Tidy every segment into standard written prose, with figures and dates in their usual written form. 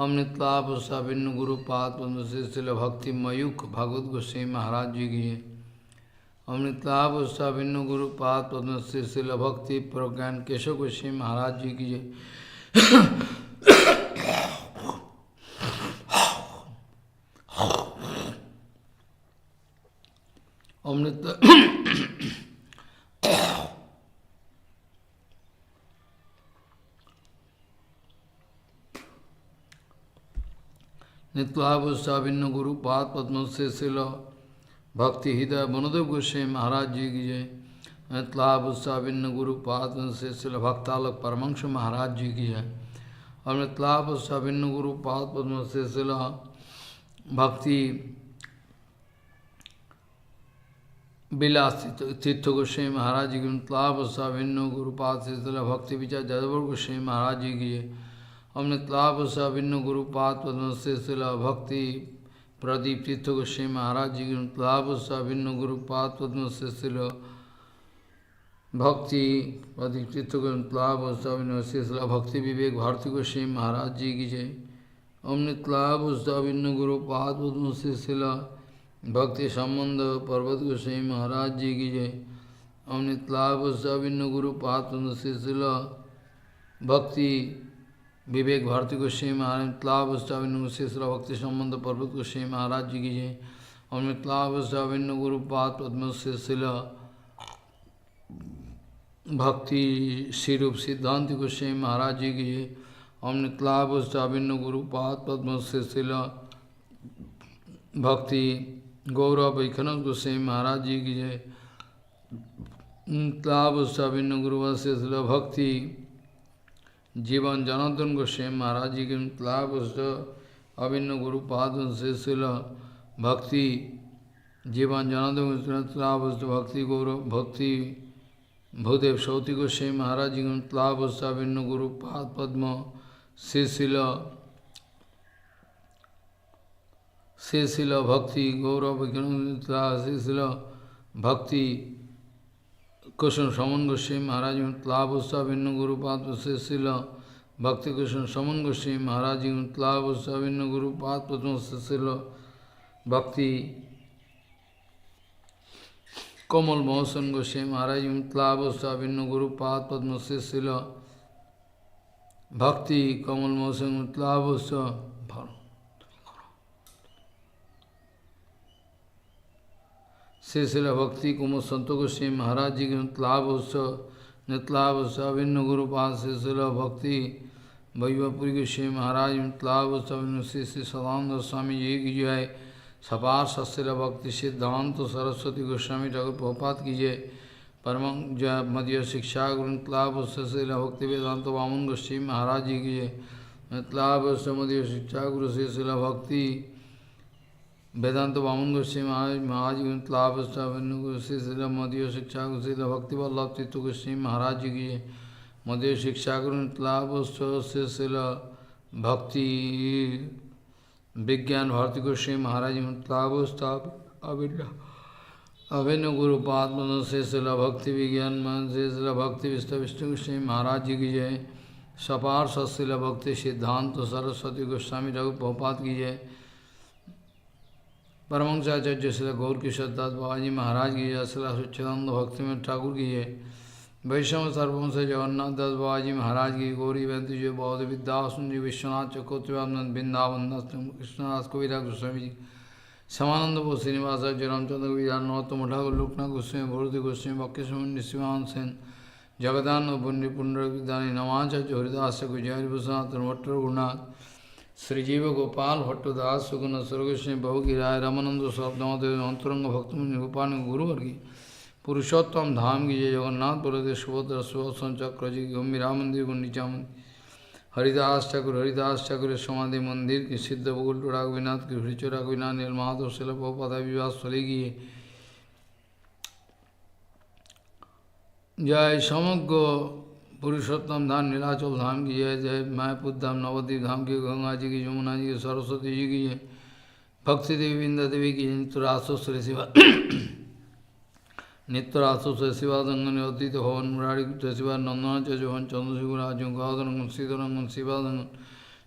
अमृतलाभ साभिन्न गुरुपाद शिल भक्ति मयूख भगवत गोस्वामी महाराज जी की। अमृतलाभ साभिन्न गुरुपाद शिल भक्ति प्रज्ञान केशव गोस्वामी महाराज जी की। अमृत नित्लाभ साभिन्न गुरुपाद पद्म से शिल भक्ति हृदय मनोदेव गोस्वामी महाराज जी की जय। नित्लाभ साभिन्न गुरुपाद से शिल भक्तालक परमंश महाराज जी की जय। और नित्लाभ साभिन्न गुरुपाद पद्म से शिल भक्ति विलास तीर्थ गोस्वामी महाराज जी की। नित्लाभ साभिन्न गुरुपाद से शिल भक्ति विचार जयवर गोस्वामी महाराज जी की। अमृतलाभ साभिन्न गुरुपाद पद्म से शिल भक्ति प्रदीप तीर्थ गोस्वामी महाराज जी की। अमृतलाभ साभिन्न गुरुपाद पद्म से शिल भक्ति प्रदीप तीर्थ अमृतलाभ साभिन्न से शिल भक्ति विवेक भारती गोस्वामी महाराज जी की जय। अमृतलाभ साभिन्न गुरुपाद पद्म से शिल भक्ति संबंध पर्वत गोस्वामी महाराज जी की जय। अमृतलाभ साभिन्न गुरुपाद पद्म से शिल भक्ति विवेक भारती गोस्वामी महाराज। लाभ साभिन्न शिल भक्ति संबंध पर्वत गोस्वामी महाराज जी की जय। अमृतलाभ साभिन्न गुरुपाद पद्म से शिल भक्ति श्रीरूप सिद्धांत गोस्वामी महाराज जी की जय। अमृतलाभ साभिन्न गुरुपाद पद्म से शिल भक्ति गौरव वैखनव गोस्वामी महाराज जी की जय। लाभ साभिन्न गुरुपाद से शिल भक्ति जीवन जनार्दन गोस्वामी महाराज जी के। लाभ अभिन्न गुरुपाद से शिल भक्ति जीवन जनार्दन लाभ भक्ति गौरव भक्ति भूदेव सौती गोस्वामी महाराज जी के। लाभ अभिन्न गुरुपाद पद्म से शिल भक्ति गौरव से शिल भक्ति कृष्ण समन गोस्वामी महाराज जी। लाभ अभिन्न गुरुपाद से शिल भक्ति कृष्ण समन गोस्वामी महाराज जी। लाभ अभिन्न गुरुपाद पद्म से शिल भक्ति कमल मोहसन गोस्वामी महाराज जी। लाभ अभिन्न गुरुपाद पद्म से शिल भक्ति कमल मोहसन। लाभ से शिल भक्ति कुमुद संत गोस्वामी महाराज जी के। लाभ नितलाभ अभिन्न गुरुपाद से शिल भक्ति वैभवपुरी गोस्वामी महाराज। लाभ अभिन्न श्री श्री सदानंद स्वामी जी की जय। सपार सशिल भक्ति सिद्धांत सरस्वती गोस्वामी ठाकुर प्रभुपाद की जय। परम जय मध्य शिक्षा गुरु। लाभ शिल भक्ति वेदांत वामन गोस्वामी महाराज जी की जय। लाभ मध्य शिक्षा गुरु श्री शिल भक्ति वेदांत वामन गोस्वामी महाराज जी। लाभ शिल मध्य शिक्षा गुरु श्री भक्ति वल्लभ तीर्थ गोस्वामी महाराज जी की मध्य शिक्षा गुरु। लाभ शिल भक्ति विज्ञान भारती गोस्वामी महाराज जी। लाभ अभिन्न गुरुपाद से शिल भक्ति विज्ञान से शिल भक्ति विष्णु गोस्वामी महाराज जी की जय। सपार सशिल भक्ति सिद्धांत सरस्वती गोस्वामी ठाकुर प्रभुपाद की जय। परमहंसाचार्य श्री गौर किशोर दास बाबाजी महाराज की जय। श्री सच्चिदानंद भक्ति में ठाकुर की जय। वैष्णव सर्वंश जगन्नाथ दास बाबाजी महाराज की। गौरी वैद्य जय बौद्ध विद्यासुंद जी विश्वनाथ चकोत्रिवानंद वृंदावन कृष्णदास कविराज गोस्वामी जी। श्यामानंद वो श्रीनिवास रामचंद्र विद्यान नौतम ठाकुर लोकनाथ गोस्वामी भरती गोस्वामी बक्केश्वर शिवान सेन जगदान पुण्य पुण्य विद्यानी नवाचार्य हरिदास गुजर भूषणाथ भट्टर गुरुनाथ श्रीजीव गोपाल भट्टदास सुगुण सर्वगोस्वामी बहुगिराय रामानंद शब्दमदेव अंतरंग भक्तमुनि गोपाल गुरुवर्गी पुरुषोत्तम धाम की जय। जगन्नाथ बलदेव सुभद्रा सुदर्शन चक्र जी गंभीरा मंदिर गुंडीचा मंदिर। हरिदास ठाकुर समाधि मंदिर की सिद्ध बगुल राघविनाथ की हृचो राघविनाथ नील माधव शिल पदा विवाह स्थली की जय। समग्र पुरुषोत्तम धाम नीलाचल धाम की जय। जय मायापुर धाम नवद्वीप धाम की गंगा जी की यमुना जी की सरस्वती जी की जय। भक्ति देवी बिंदा देवी की नित्यरासो श्री शिवा नित्यरासो श्री शिवादंगन अद्वित भवन मुरारी शिवा नंदनाचार्य भवन चंद्रशेखर राज गौधरंगन श्रीधरंगन शिवादंगन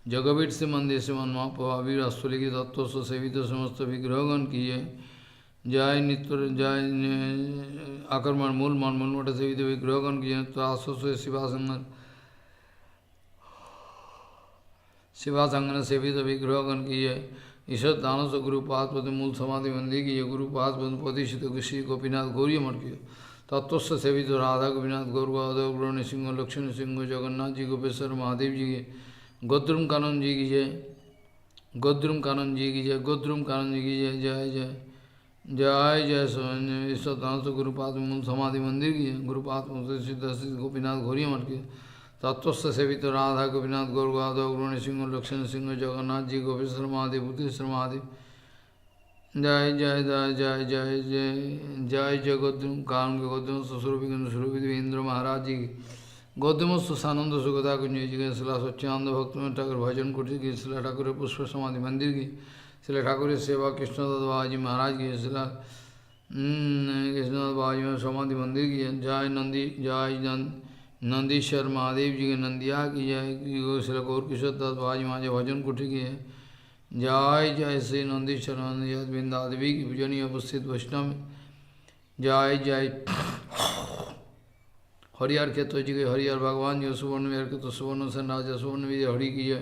जगवीर से मंदिर से मनमापवीर अस्तुली की तत्व से सेवित समस्त विग्रहगण किए जय नित्य जय आक्रमण मूल मन मूलमठ सेवित विग्रहगण किए तो आश्व से शिवासंगन सेवित विग्रहगण किए ईश्वर दानव से गुरुपाद मूल समाधि मंदिर किए गुरुपाद प्रतिष्ठित ऋषि गोपीनाथ गौरी मठ किए तत्व सेवित राधा गोपीनाथ गौरवादव गुरु नृसिंह लक्ष्मण सिंह जगन्नाथ जी गोपेश्वर महादेव जी के गोद्रुम कानन जी की जय गोद्रुम कानन जी की जय गोद्रुम कानन जी की जय जय जय जय जय ईश्वर दानव गुरुपाद मूल समाधि मंदिर की गुरुपाद सिद्ध गोपीनाथ गौरी मठ की तत्व सेवित राधा गोपीनाथ गौरवादव गुरु नृसिंह लक्ष्मण सिंह जगन्नाथ जी गोपेश्वर महादेव बुद्धेश्वर महादेव जय जय जय जय जय जय जय जय गोद्रुम कान के गोद्रुम स्वरूप इंद्र महाराज जी गौतम सुसानंद सुगता कुंज जी के शिला सच्चानंद भक्त में ठाकुर भजन कुटी की शिला ठाकुर पुष्प समाधि मंदिर की शिला ठाकुर सेवा कृष्णदत्त बाबाजी महाराज की शिला कृष्णदत्त बाबाजी में समाधि मंदिर की जय नंदी जय नंदीश्वर महादेव जी के नंदिया की जय शिला गौर किशोर दत्त बाबाजी महाराज भजन कुटी की है जय जय श्री नंदीश्वर नंदिया बिंदादेवी की पूजनीय उपस्थित वैष्णव जय जय हरिहर क्षेत्र जी के हरिहर भगवान जी सुवर्ण विहार के तो सुवर्ण सेन राजा सुवर्ण विजय हरि की जय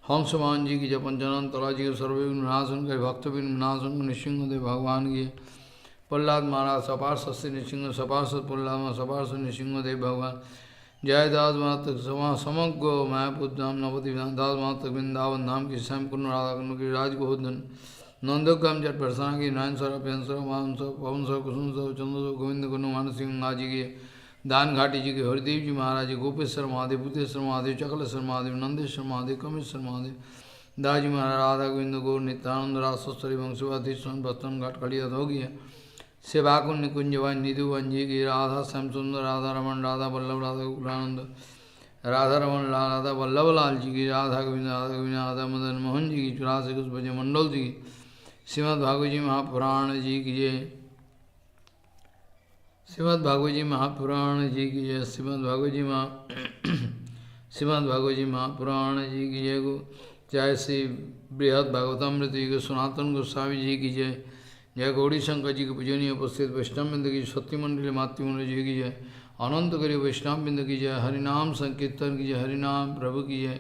हंसमान जी की जय पंचानंद तला जी के सर्वविघ्न विनाशन कर भक्तविघ्न विनाशन नृसिंहदेव भगवान की प्रहलाद महाराज सपार्षद से नृसिंह सपार्षद प्रहलाद सपार्षद नृसिंहदेव भगवान जय दास मातक समग्र मायापुर धाम नवती दास मातक वृंदावन धाम की श्याम कुंड राधा कुंड की राजगोवर्धन नंदोग्राम जट परसाना की नारायण सर प्यन सर मान सर पवन सर कुसुम सर चंद्र सर गोविंद कुंड मान सिंह जी के दान घाटी जी के हरिदेव जी महाराज जी गोपेश्वर महादेव बुद्धेश्वर महादेव चकलेश्वर महादेव नंदेश्वर महादेव कमेश्वर महादेव दाजी महाराज राधा गोविंद गौर नित्यानंद रासोस्तरी वंशवाधीश्वर बस्तन घाट खड़िया हो गया सेवाकुंड निकुंजवान निधुवन जी की राधा श्याम सुंदर राधा रमन राधा वल्लभ राधा गोकुलानंद राधा रमन राधा वल्लभ लाल जी की राधा गोविंद राधा मदन मोहन जी की 84 कुछ बजे मंडल जी की श्रीमद् भागवत जी महापुराण जी की जय श्रीमद् भागवत जी महापुराण जी की जय श्रीमद् भागवत जी महापुराण जी की जय गो जय श्री बृहद भागवतामृत जी के सनातन गोस्वामी जी की जय जय गौरी शंकर जी की पूजनीय उपस्थित वैष्णव बिंद की सत्य मंडली मातृमंडल जी की जय अनंत करी वैष्णव बिंद की जय हरिनाम संकीर्तन की जय हरिनाम प्रभु की जय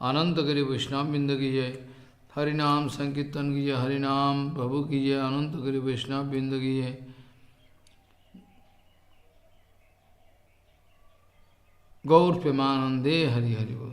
अनंत करी वैष्णव बिंद की जय हरिनाम संकीर्तन की जय हरिनाम प्रभु की जय अनंत करी वैष्णव बिंद की जय गौर प्रेमानंदे हरि हरि बोल।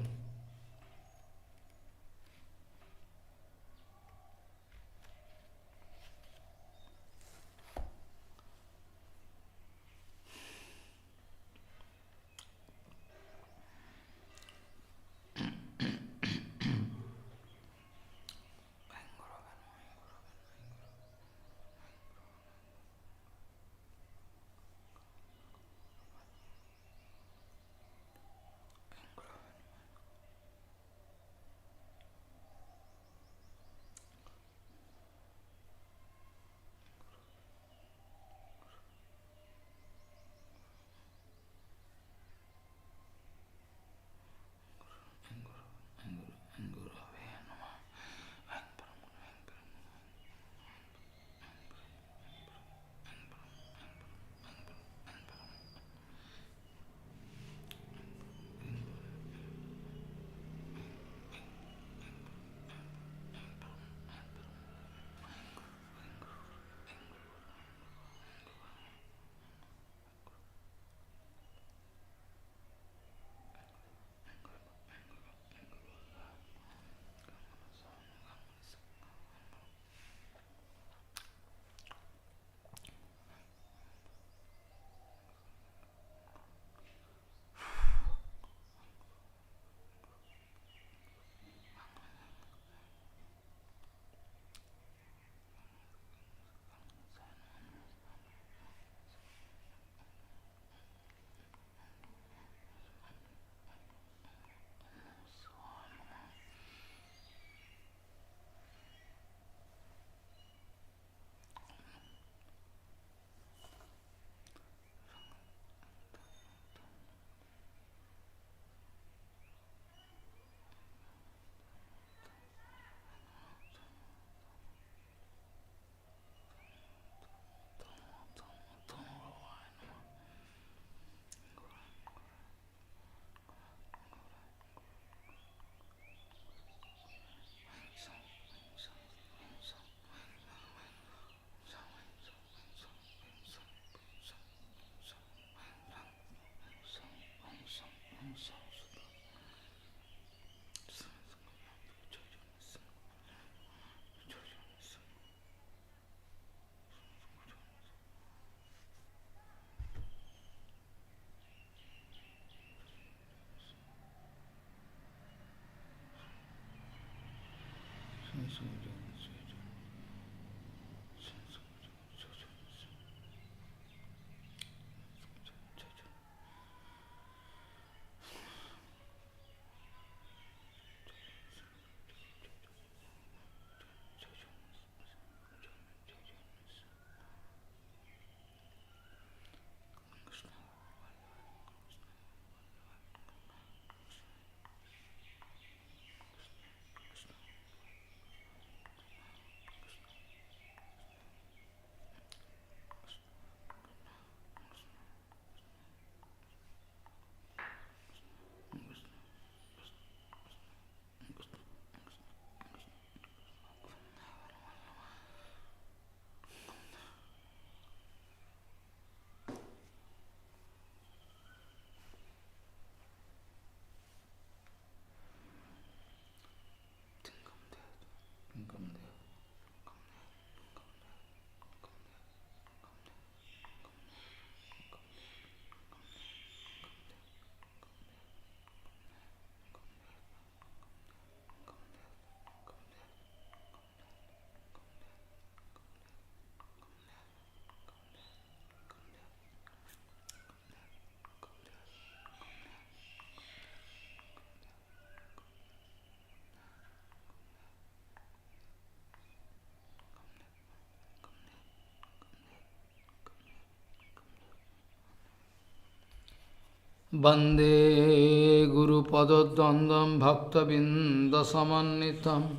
Bande Guru Padodandam Bhakta Bindasamanitam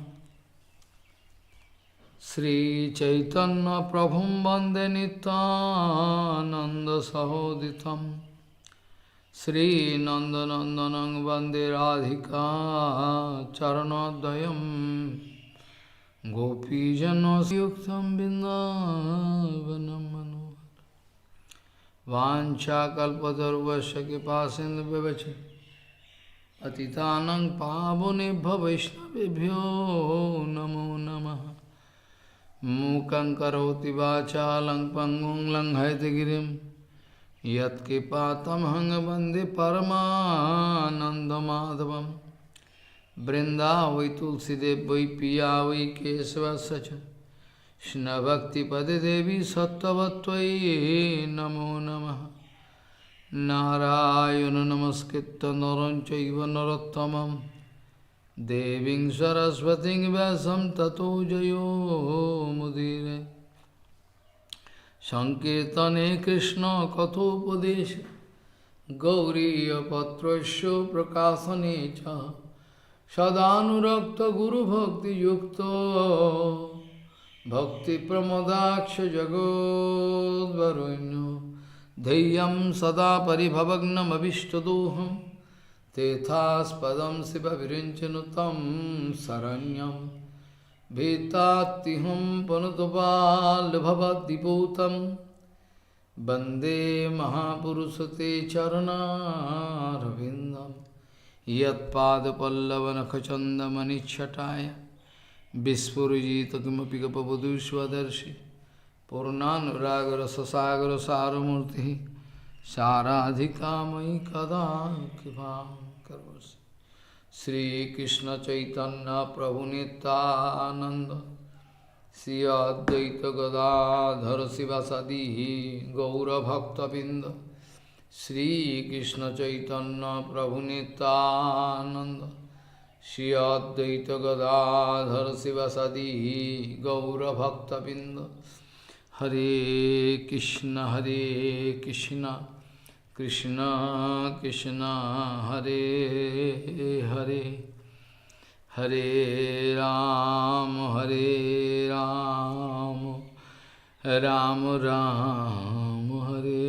Sri Chaitanya Prabhum Bande Nityananda Sahoditam Sri Nandanandanang Bande Radhika Charanodayam Gopijano Yuktam Bindavanam Manu Vancha kalpatarvasya kipasindhu bevacha Patitanang pavunebhyo vaishnavebhyo namo namaha Mukhaṁ karoti vācālaṁ pangum langhayatagirim Yat kipatamahanga vande paramanandamadhavam Vrinda vai tulsidev vai piya vai kesava sacha Shna Bhakti Pade Devi Sattvatvai Namo Namaha Narayana Namaskritta Naranchaiva Narottamam Deving Saraswating Vyasam Tato Jayo Mudire Sankirtane Krishna Kathopadesha Gauriya Patrasya Prakasanecha Sadhanurakta Guru Bhakti Yukta Bhakti Pramodaksha Jagod Varunyo Dhyam Sada Paribhavagnam Avishtadoham Tethas Padam Siva Virinchanutam Saranyam Bhetatiham Panutapal Bhavadiputam Bande Mahapurusate Charana Ravindam Yat Pada Pallavana Kachanda Manichataya Vispurujita kimapi kapavadu swadarshi Purnanuragara sasagara saramurti Saradhika mai kada kipam karvasi Sri Krishna Chaitanya Prabhu Nityananda Sri Advaita Gadadhara Sivasadi Gaura Bhakta Binda Sri Krishna Chaitanya Prabhu Nityananda Shri Advaita Gadadhara Sivasadi Gaura Bhakta Binda Hare Krishna Krishna Krishna Hare Hare Hare Ram Ram Ram Hare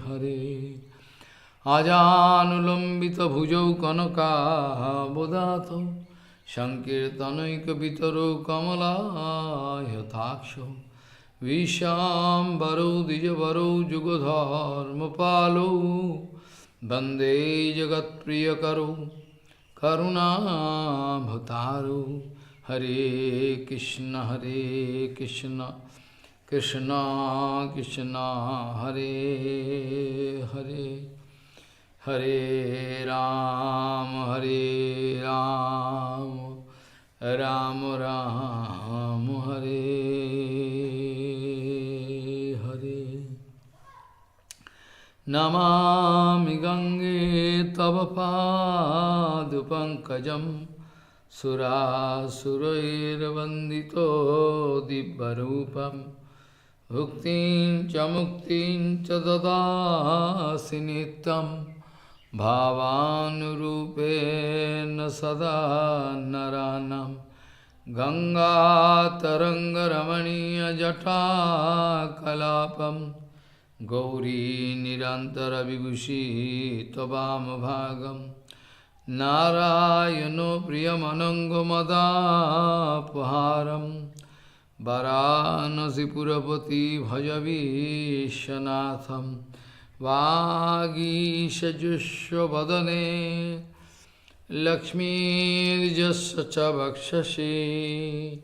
Hare Ajanulambita bhujau kanaka bodhato Sankirtanaika vitaro kamala yataksho Vishambaro dijavaro jugodharma palo Bande jagat priyakaro karuna bhataro Hare Krishna Krishna Krishna Hare Hare Hare Ram Namami Gange Tava Padu Pankajam Surasurairvandito Dibbarupam Bhuktin Chamuktin Chadadasi Nitam Bhavanurupena Sada Naranam Ganga Tarangaramaniya Jata Kalapam Gauri Nirantara Vibhushi Tobam Bhagam Narayano Priyamanango Madapaharam Varanasi Purapati Bhajavishanatham Vagisha Jushya Vadane Lakshmi Jasya Chabhakshashi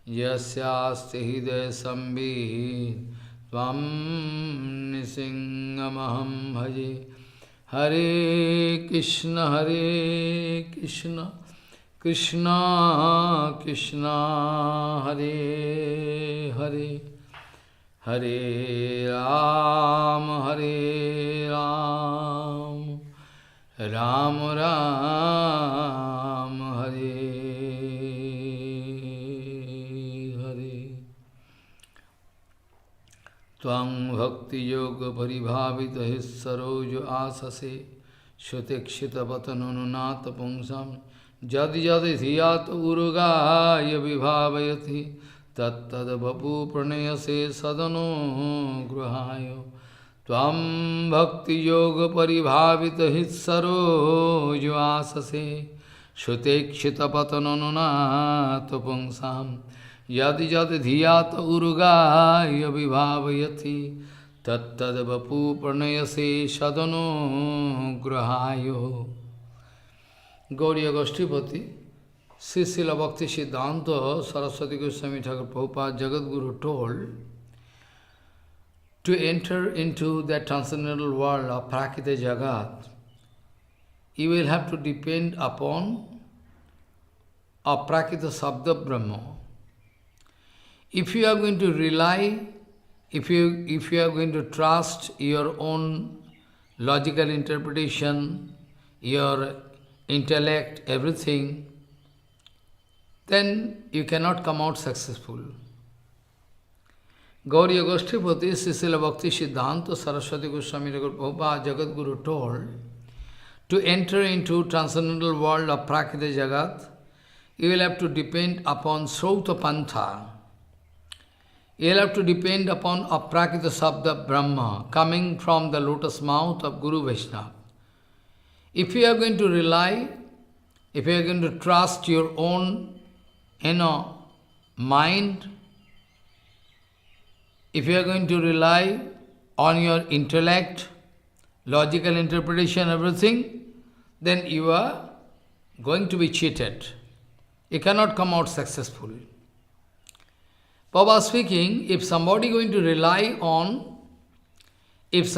Yasyasti Hidaya Sambhi Tvam Nisingamaham Bhaji Hare Krishna Krishna Krishna Hare Hare Hare Ram Ram Ram Hare Hare Tvang Bhakti Yoga Paribhavita Hissarojo Asase Shutekshita Patanununata Pungsam Jadi Jadi Dhiyat Urugaya Vibhavayati Tattad Bapu Pranayase Sadano Gruhayo Tvam Bhakti Yoga Paribhavita Hissarojo Asase Shutekshita Patanununata Pungsam Yadi Yadi Dhiyata Urugaya Vibhavayati Tattad Vapu Pranayase Sadano Grahayo. Gauriya Goshtipati, Srila Bhakti Siddhanta Saraswati Goswami Thakur Prabhupada Jagadguru told to enter into that transcendental world of Prakita Jagat, you will have to depend upon Aprakita Sabda Brahma. If you are going to rely, if you are going to trust your own logical interpretation, your intellect, everything, then you cannot come out successful. Gauriya Goshtipati, Srila Bhakti Siddhanta Saraswati Goswami Prabhupada Jagadguru told to enter into transcendental world of Prakita Jagat, you will have to depend upon Srauta Pantha. You will have to depend upon Aprakita Sabda Brahma coming from the lotus mouth of Guru Vaishnava. If you are going to rely, if you are going to trust your own, mind, if you are going to rely on your intellect, logical interpretation, everything, then you are going to be cheated. You cannot come out successfully. Prabhupada speaking, if somebody going to rely on his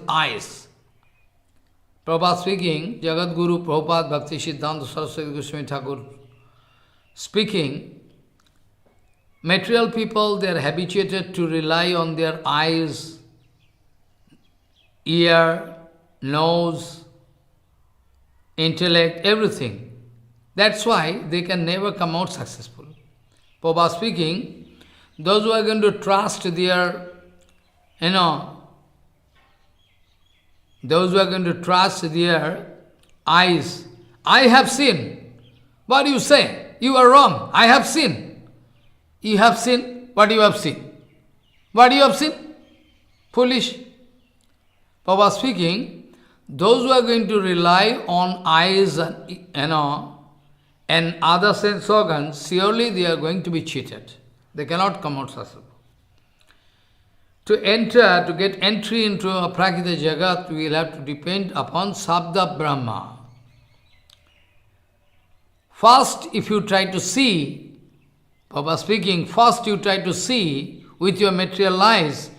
eyes, Prabhupada speaking, Jagadguru Prabhupada Bhakti Siddhanta Saraswati Goswami Thakur speaking, material people, they are habituated to rely on their eyes, ear, nose, intellect, everything. That's why they can never come out successful. Prabhupada speaking, those who are going to trust their, those who are going to trust their eyes, I have seen. What do you say? You are wrong. I have seen. You have seen? What you have seen? What you have seen? Foolish. Prabhupada speaking, those who are going to rely on eyes, and other sense organs, surely they are going to be cheated. They cannot come out successful. To get entry into a Prakita Jagat, we will have to depend upon Sabda Brahma. First, if you try to see, Prabhupada speaking, first you try to see with your material eyes.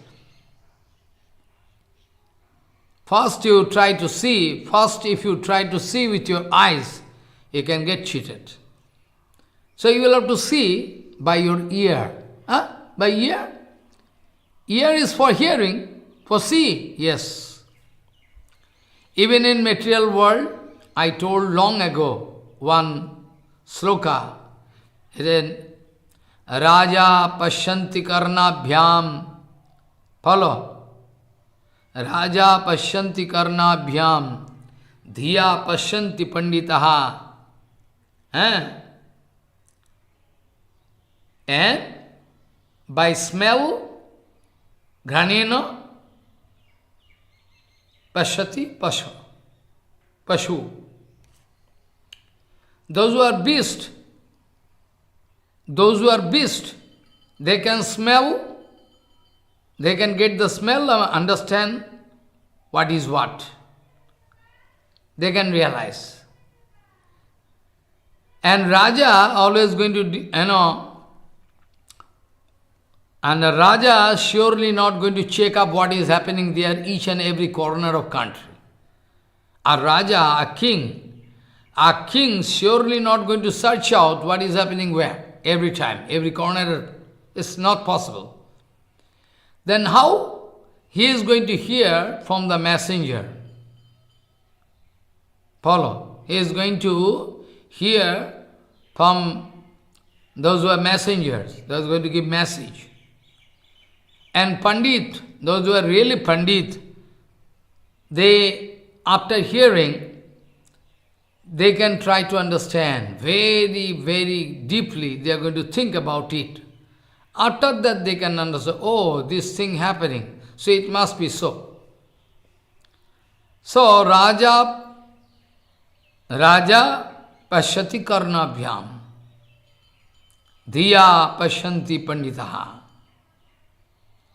First if you try to see with your eyes, you can get cheated. So you will have to see by your ear. By ear? Ear is for hearing For see, yes. Even in material world, I told long ago one sloka. Then Raja Pashyanti Karnabhyam. Follow. Raja Pashyanti Karnabhyam. Dhiya Pashyanti Panditaha. And by smell, Granena Pashyati Pashu. Those who are beast, they can smell, they can get the smell and understand what is what. They can realize. And Raja always going to, and the Raja surely not going to check up what is happening there, each and every corner of country. A Raja, a king surely not going to search out what is happening where, every time, every corner. It's not possible. Then how he is going to hear from the messenger? Follow. He is going to hear from those who are messengers, those who are going to give message. And Pandit, those who are really Pandit, they, after hearing, they can try to understand very, very deeply. They are going to think about it. After that they can understand, oh, this thing happening, so it must be so. So, Raja Pashyati Karnabhyam. Dhiya Pashyanti Panditaha.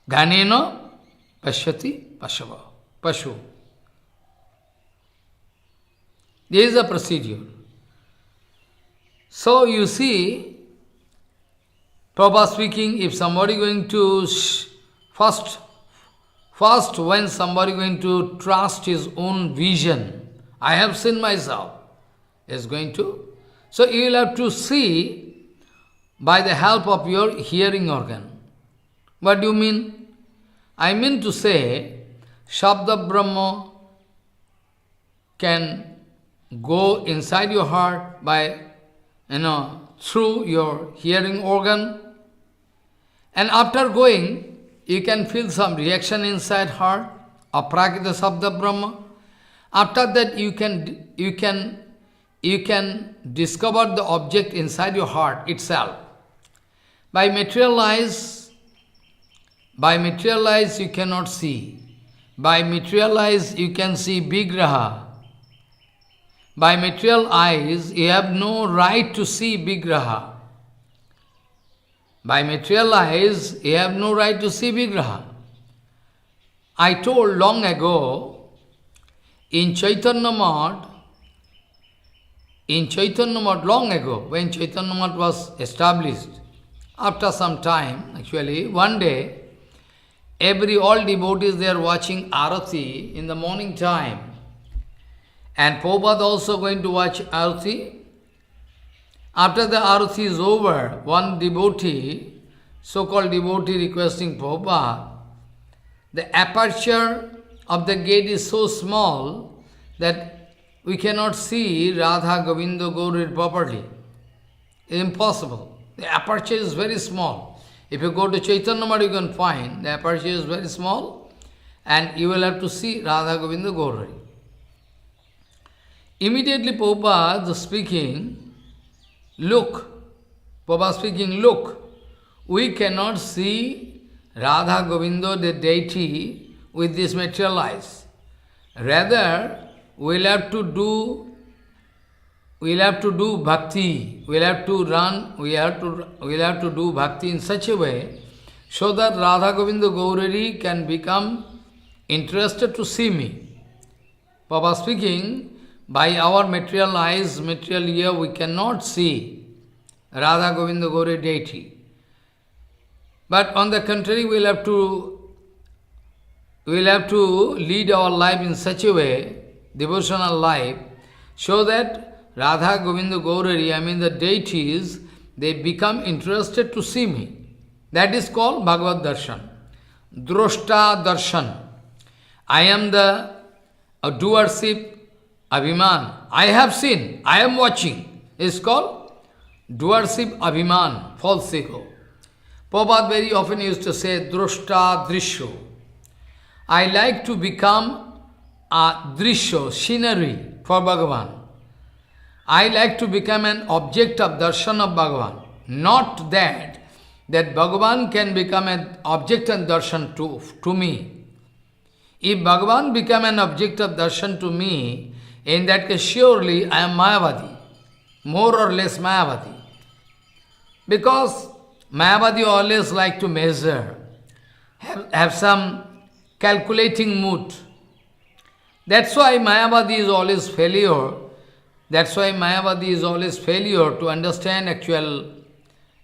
Ganeno Pashyati Pashu. This is the procedure. So you see, Prabhupada speaking, if somebody going to, first when somebody going to trust his own vision, I have seen myself, is going to, so you will have to see by the help of your hearing organ. What do you mean? I mean to say, Shabda Brahma can go inside your heart by, through your hearing organ. And after going, you can feel some reaction inside heart, Aprakita Shabda Brahma. After that, you can discover the object inside your heart itself. By materialize, you cannot see. By materialize, you can see Vigraha. By material eyes, you have no right to see Vigraha. By material eyes, you have no right to see Vigraha. I told long ago, in Chaitanya Math, long ago, when Chaitanya Math was established, after some time, actually, one day, all devotees, they are watching Arati in the morning time. And Prabhupada also going to watch Arati. After the Arati is over, one devotee, so-called devotee requesting Prabhupada, the aperture of the gate is so small that we cannot see Radha Govinda Gauri properly. It's impossible. The aperture is very small. If you go to Chaitanya Math, you can find the aperture is very small and you will have to see Radha Govinda Gauri. Immediately Prabhupada speaking, look, we cannot see Radha Govinda, the deity, with this material eyes. Rather, we'll have to do bhakti, we'll have to do bhakti in such a way so that Radha Govinda Gauri can become interested to see me. Prabhupada speaking, by our material eyes, material ear, we cannot see Radha Govinda Gauri deity. But on the contrary, we'll have to lead our life in such a way, devotional life, so that Radha Govinda Gauri, the deities, they become interested to see me. That is called Bhagavad Darshan. Droshta Darshan. I am the doership Abhiman. I have seen, I am watching. It's called doership Abhiman, false ego. Prabhupada very often used to say, Drashta Drishyo. I like to become a Drishyo, scenery for Bhagavan. I like to become an object of darshan of Bhagavan. Not that Bhagavan can become an object and darshan to me. If Bhagavan become an object of darshan to me, in that case surely I am Mayavadi, more or less Mayavadi. Because Mayavadi always like to measure, have some calculating mood. That's why Mayavadi is always failure. That's why Mayavadi is always failure to understand actual,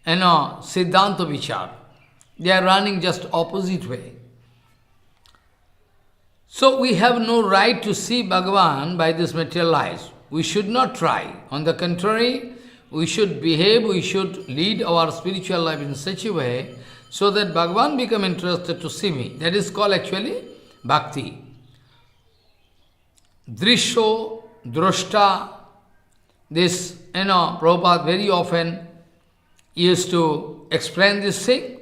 Siddhanta Vichar. They are running just opposite way. So we have no right to see Bhagavan by this material eyes. We should not try. On the contrary, we should behave, we should lead our spiritual life in such a way so that Bhagavan become interested to see me. That is called actually bhakti. Drishyo, drashta, this, Prabhupada very often used to explain this thing.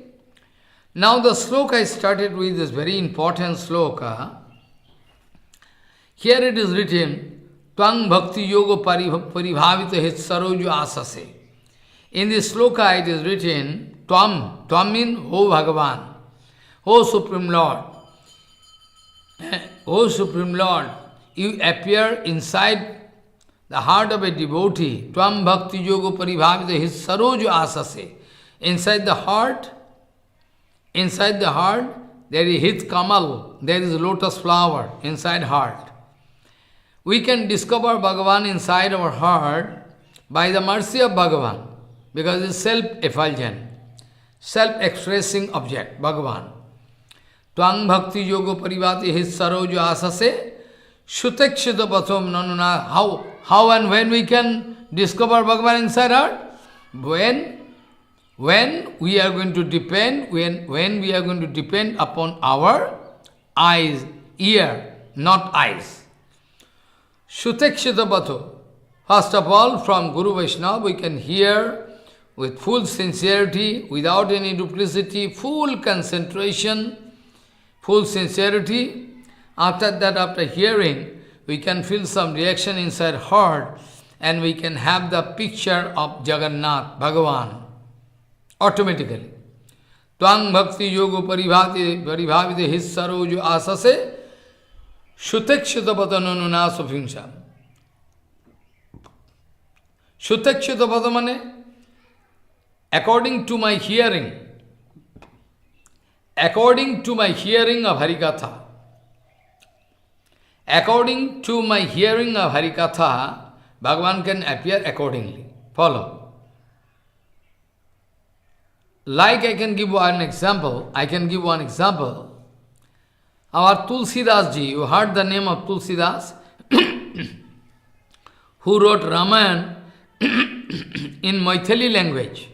Now the sloka I started with this very important sloka. Here it is written, Tvang bhakti yoga paribhavita hit sarojo asase. In this sloka it is written, Tvam means, O Bhagavan, O Supreme Lord. O Supreme Lord, you appear inside the heart of a devotee. Tvam bhakti yoga paribhavita hit sarojo asase. Inside the heart, there is hit kamal, there is lotus flower inside heart. We can discover Bhagavan inside our heart by the mercy of Bhagavan, because it is self-effulgent, self-expressing object, Bhagavan. Tvang bhakti yoga parivati his sarojo asase, shutekshita pathom nanuna. How and when we can discover Bhagavan inside heart? When we are going to depend, when we are going to depend upon our eyes, ear, not eyes. Shutekshita patho. First of all, from Guru Vaishnava, we can hear with full sincerity, without any duplicity, full concentration, full sincerity. After that, after hearing, we can feel some reaction inside heart, and we can have the picture of Jagannath, Bhagavan, automatically. Tvang bhakti yoga paribhavite his sarojo asase shutekshita patanununa sophingsam. Shutekshita patamane, according to my hearing of HariKatha, according to my hearing of HariKatha, Bhagavan can appear accordingly. Follow. Like I can give one example, Our Tulsidas ji, you heard the name of Tulsidas, who wrote Ramayana in Maithili language.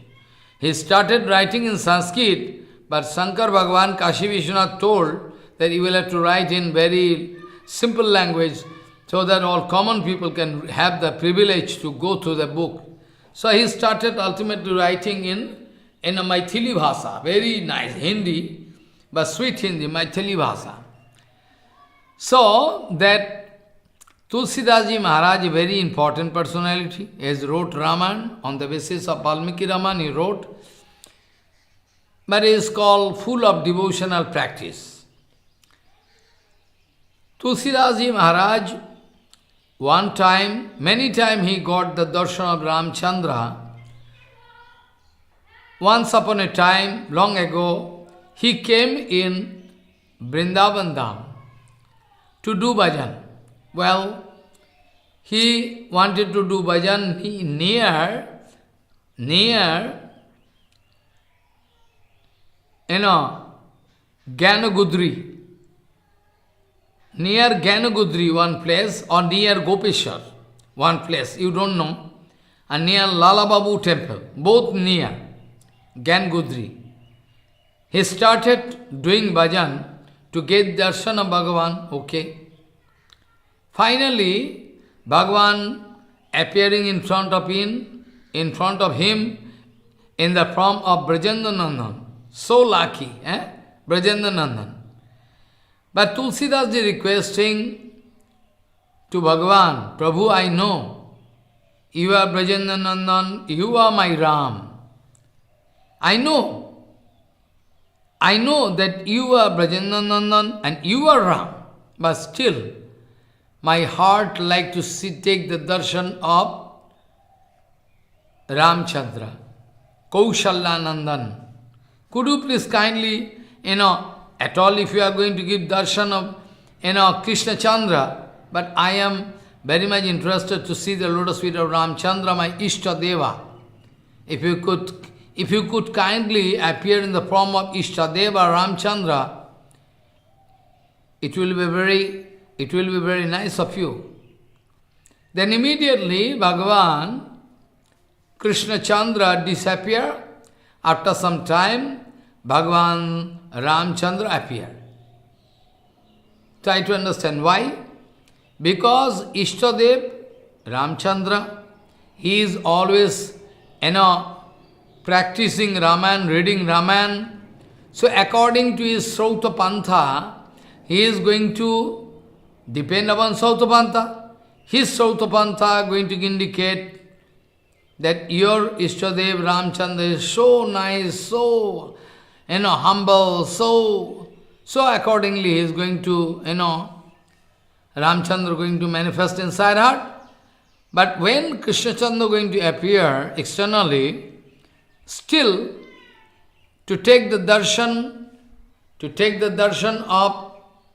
He started writing in Sanskrit, but Shankar Bhagavan Kashi Vishwanath told that you will have to write in very simple language so that all common people can have the privilege to go through the book. So he started ultimately writing in a Maithili Bhasa, very nice Hindi, but sweet Hindi, Maithili Bhasa. So that Tulsidas ji Maharaj, a very important personality, has wrote Raman on the basis of Valmiki Raman, he wrote, but it is called full of devotional practice. Tulsidas ji Maharaj, many times he got the darshan of Ramchandra. Once upon a time, long ago, he came in Vrindavan Dham to do bhajan. Well, he wanted to do bhajan near Gyanagudri. Near Gyanagudri, one place, or near Gopeshwar, one place, you don't know, and near Lalababu temple, both near Gyanagudri. He started doing bhajan to get darshan of Bhagavan, okay. Finally, Bhagavan appearing in front of him in the form of Brajendanandan. So lucky, Brajendanandan. But Tulsidas is requesting to Bhagavan, Prabhu, I know, you are Brajendanandan, you are my Ram. I know that you are Brajendanandan and you are Ram. But still, my heart like to take the darshan of Ramchandra, Kaushalyanandan. Could you please kindly, at all if you are going to give darshan of, Krishna Chandra, but I am very much interested to see the lotus feet of Ramchandra, my Ishtadeva. If you could kindly appear in the form of Ishtadeva Ramchandra, it will be very nice of you. Then immediately Bhagavan, Krishna Chandra disappeared. After some time, Bhagavan Ramchandra appeared. Try to understand why. Because Ishtadev, Ramchandra, he is always, practicing Ramayana, reading Ramayana. So according to his Srauta Pantha, he is going to depend upon Srauta Pantha. His Srauta Pantha going to indicate that your Ishtadev Ramchandra is so nice, so humble, so accordingly he is going to, Ramchandra going to manifest inside heart. But when Krishna Chandra going to appear externally, still to take the darshan of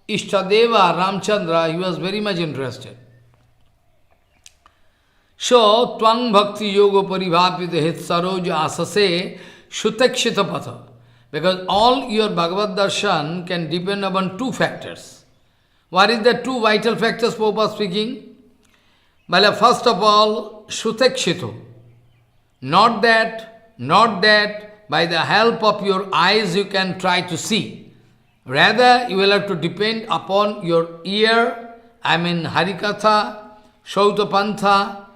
Ishtadeva Ramchandra, he was very much interested. So, Twang Bhakti Yoga Paribhapita Hit Saroj Asase Shutakshita Patha. Because all your Bhagavad Darshan can depend upon two factors. What is the two vital factors Prabhupada speaking? Well, first of all, Shutakshito. Not that by the help of your eyes you can try to see. Rather, you will have to depend upon your ear, HariKatha, Shautapantha,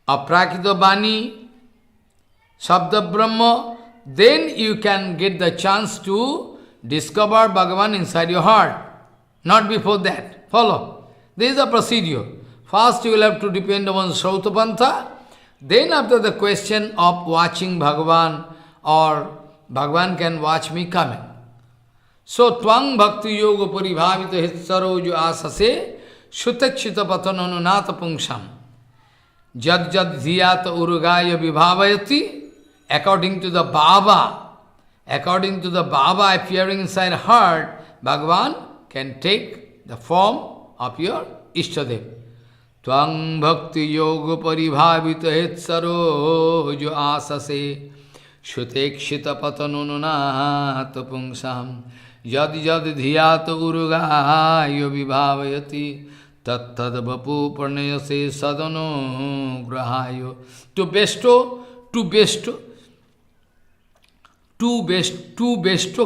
Aprakita Bani, Sabda Brahma, then you can get the chance to discover Bhagavan inside your heart. Not before that. Follow. This is a procedure. First you will have to depend upon Srautapantha, then after the question of watching Bhagavan or Bhagavan can watch me coming. So, Twang Bhakti Yoga Paribhavita Hitsaroju Asase Shutakshita Patananunata Pungsham Jad Jad Dhyata Urugaya Vibhavayati. According to the Baba appearing inside heart, Bhagavan can take the form of your Ishtadev. Twang Bhakti Yoga Paribhavita Hitsaroju Asase Shutekshita Patanununata Pungsam Yad Yad Dhyata Urugaya Vibhavayati Tat Tad Vapu Parnayase Sadano Grahayo. To bestow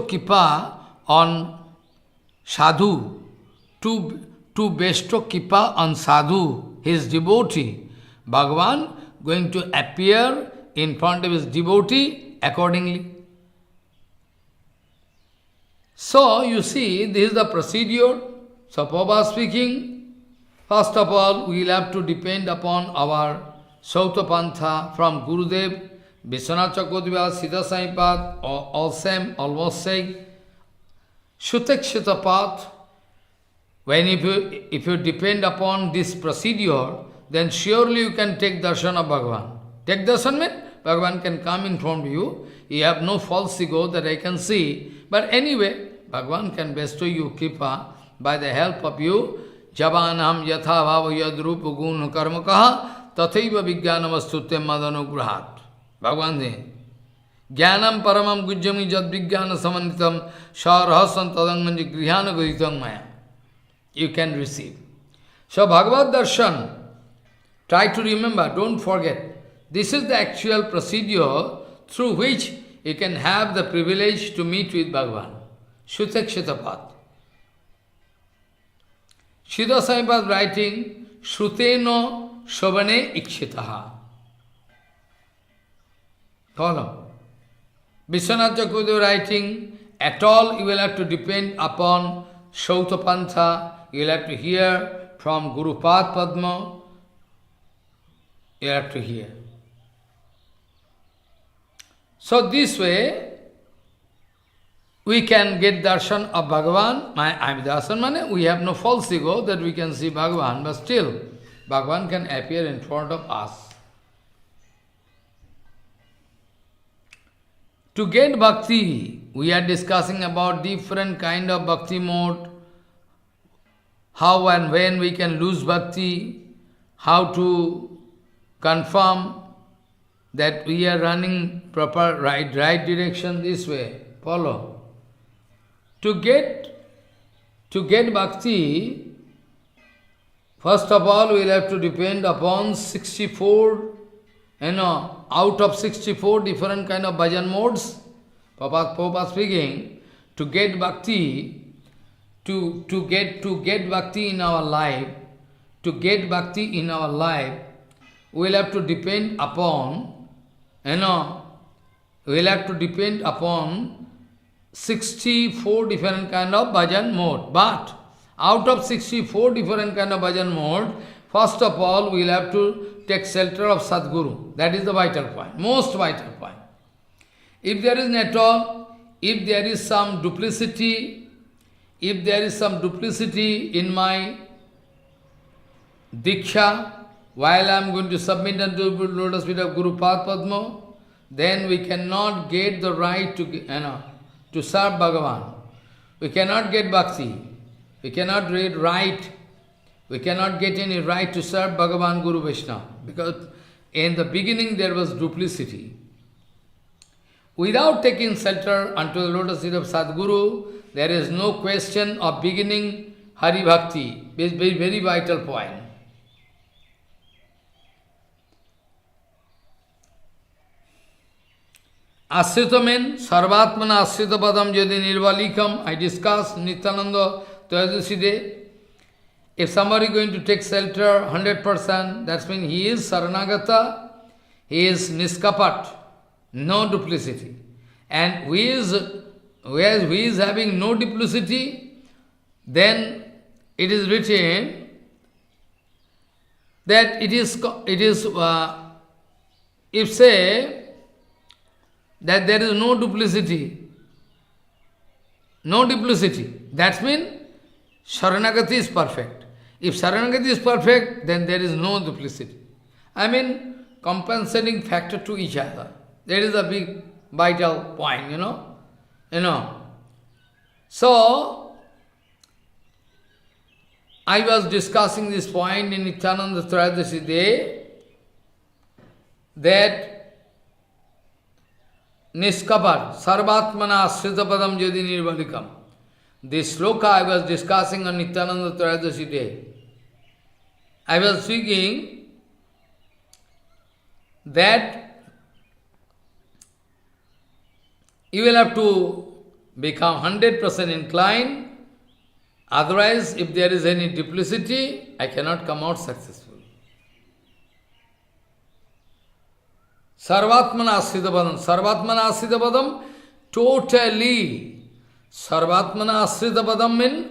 kippa on sadhu, to bestow kippa on sadhu, his devotee. Bhagavan going to appear in front of his devotee accordingly. So, you see, this is the procedure. So, Prabhupada speaking, first of all, we will have to depend upon our Sautapantha from Gurudev, Vishwanath Chakravarti, Siddha Saipad, or Alsam, almost saying, Shutakshita path. When if you depend upon this procedure, then surely you can take darshan of Bhagavan. Take darshan means Bhagavan can come in front of you. You have no false ego that I can see. But anyway, Bhagavan can bestow you kripa by the help of you. Javanam yatha bhava yadrupa guna karmakaha tathaiva vijnanavastutyam madanograhat. Bhagavan says, Jnanam paramam gujjami jad vijnana samanitam sarhasan tadanganji grihana gaditam maya. You can receive. So Bhagavad Darshan, try to remember, don't forget. This is the actual procedure through which you can have the privilege to meet with Bhagavan. Shutakshita path. Sridhar Swami was writing, Shruteno Shobane Ikshitaha. Follow. Vishwanath Chakravarti writing, at all you will have to depend upon Shautapantha, you will have to hear from Guru Pad Padma, you have to hear. So this way, we can get darshan of Bhagavan. Darshan means we have no false ego that we can see Bhagavan, but still, Bhagavan can appear in front of us. To get bhakti, we are discussing about different kind of bhakti mode, how and when we can lose bhakti, how to confirm that we are running proper right direction this way. Follow. To get bhakti, first of all we will have to depend upon 64, out of 64 different kind of bhajan modes. Prabhupada speaking, to get bhakti, to get bhakti in our life, we will have to depend upon, we will have to depend upon 64 different kind of bhajan mode. But out of 64 different kind of bhajan mode, first of all we will have to take shelter of Sadguru. That is the vital point, most vital point. If there is at all, if there is some duplicity, in my Diksha, while I am going to submit unto the lotus feet of Guru Pad Padma, then we cannot get the right to serve Bhagavan. We cannot get bhakti. We cannot get right. We cannot get any right to serve Bhagavan Guru Vishnu. Because in the beginning there was duplicity. Without taking shelter unto the lotus feet of Sadguru, there is no question of beginning Hari Bhakti. This is a very vital point. Ashrita means Sarvatmana Ashrita Padam Jadi Nirvalikam. I discussed Nityananda Trayodasi day. If somebody is going to take shelter 100%, that means he is Saranagata, he is Niskapat, no duplicity. And whereas he is having no duplicity, then it is written that if say that there is no duplicity, that means Sharanagati is perfect. If Sharanagati is perfect, then there is no duplicity. I mean, compensating factor to each other. That is a big vital point, So, I was discussing this point in Nityananda Trayodasi day, that Niskapat, Sarvatmana Ashrita Padam Jadi Nirvalikam. This sloka I was discussing on Nityananda Trayodasi day. I was speaking that you will have to become 100% inclined, otherwise if there is any duplicity, I cannot come out successful. Sarvatmana Ashrita Padam, totally. Sarvatmana Ashrita Padam means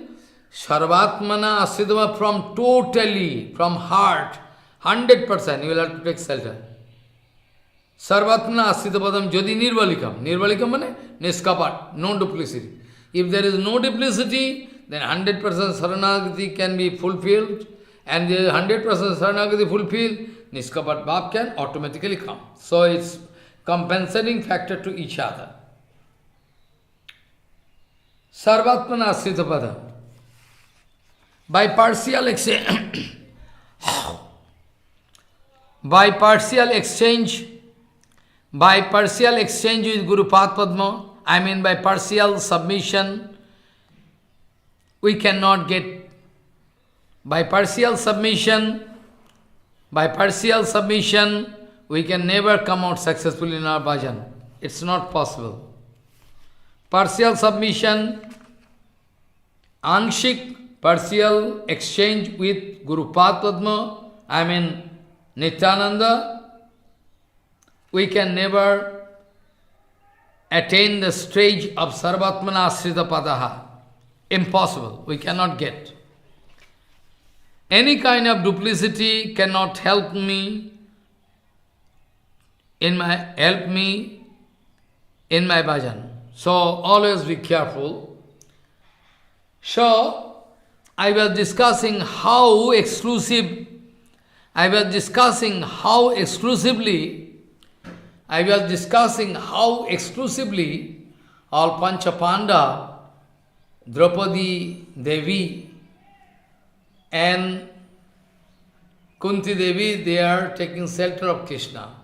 Sarvatmana Ashrita from totally, from heart, 100%, you will have to take shelter. Sarvatmana Ashrita Padam Jadi Nirvalikam. Nirvalikam means Niskapat, no duplicity. If there is no duplicity, then 100% Saranagati can be fulfilled, and there is 100% Saranagati fulfilled, Niskapat Bhav can automatically come. So it's compensating factor to each other. Sarvatmana Ashrita Padam. By partial exchange with Guru Pad Padma, I mean by partial submission, we cannot get, by partial submission, we can never come out successfully in our bhajan. It's not possible. Partial submission, angshik partial exchange with Guru Padma, Nityananda, we can never attain the stage of Sarvatmana Ashrita Padaha. Impossible, we cannot get. Any kind of duplicity cannot help me in my bhajan. So always be careful. So I was discussing how exclusively all Panchapanda, Draupadi Devi and Kunti Devi, they are taking shelter of Krishna.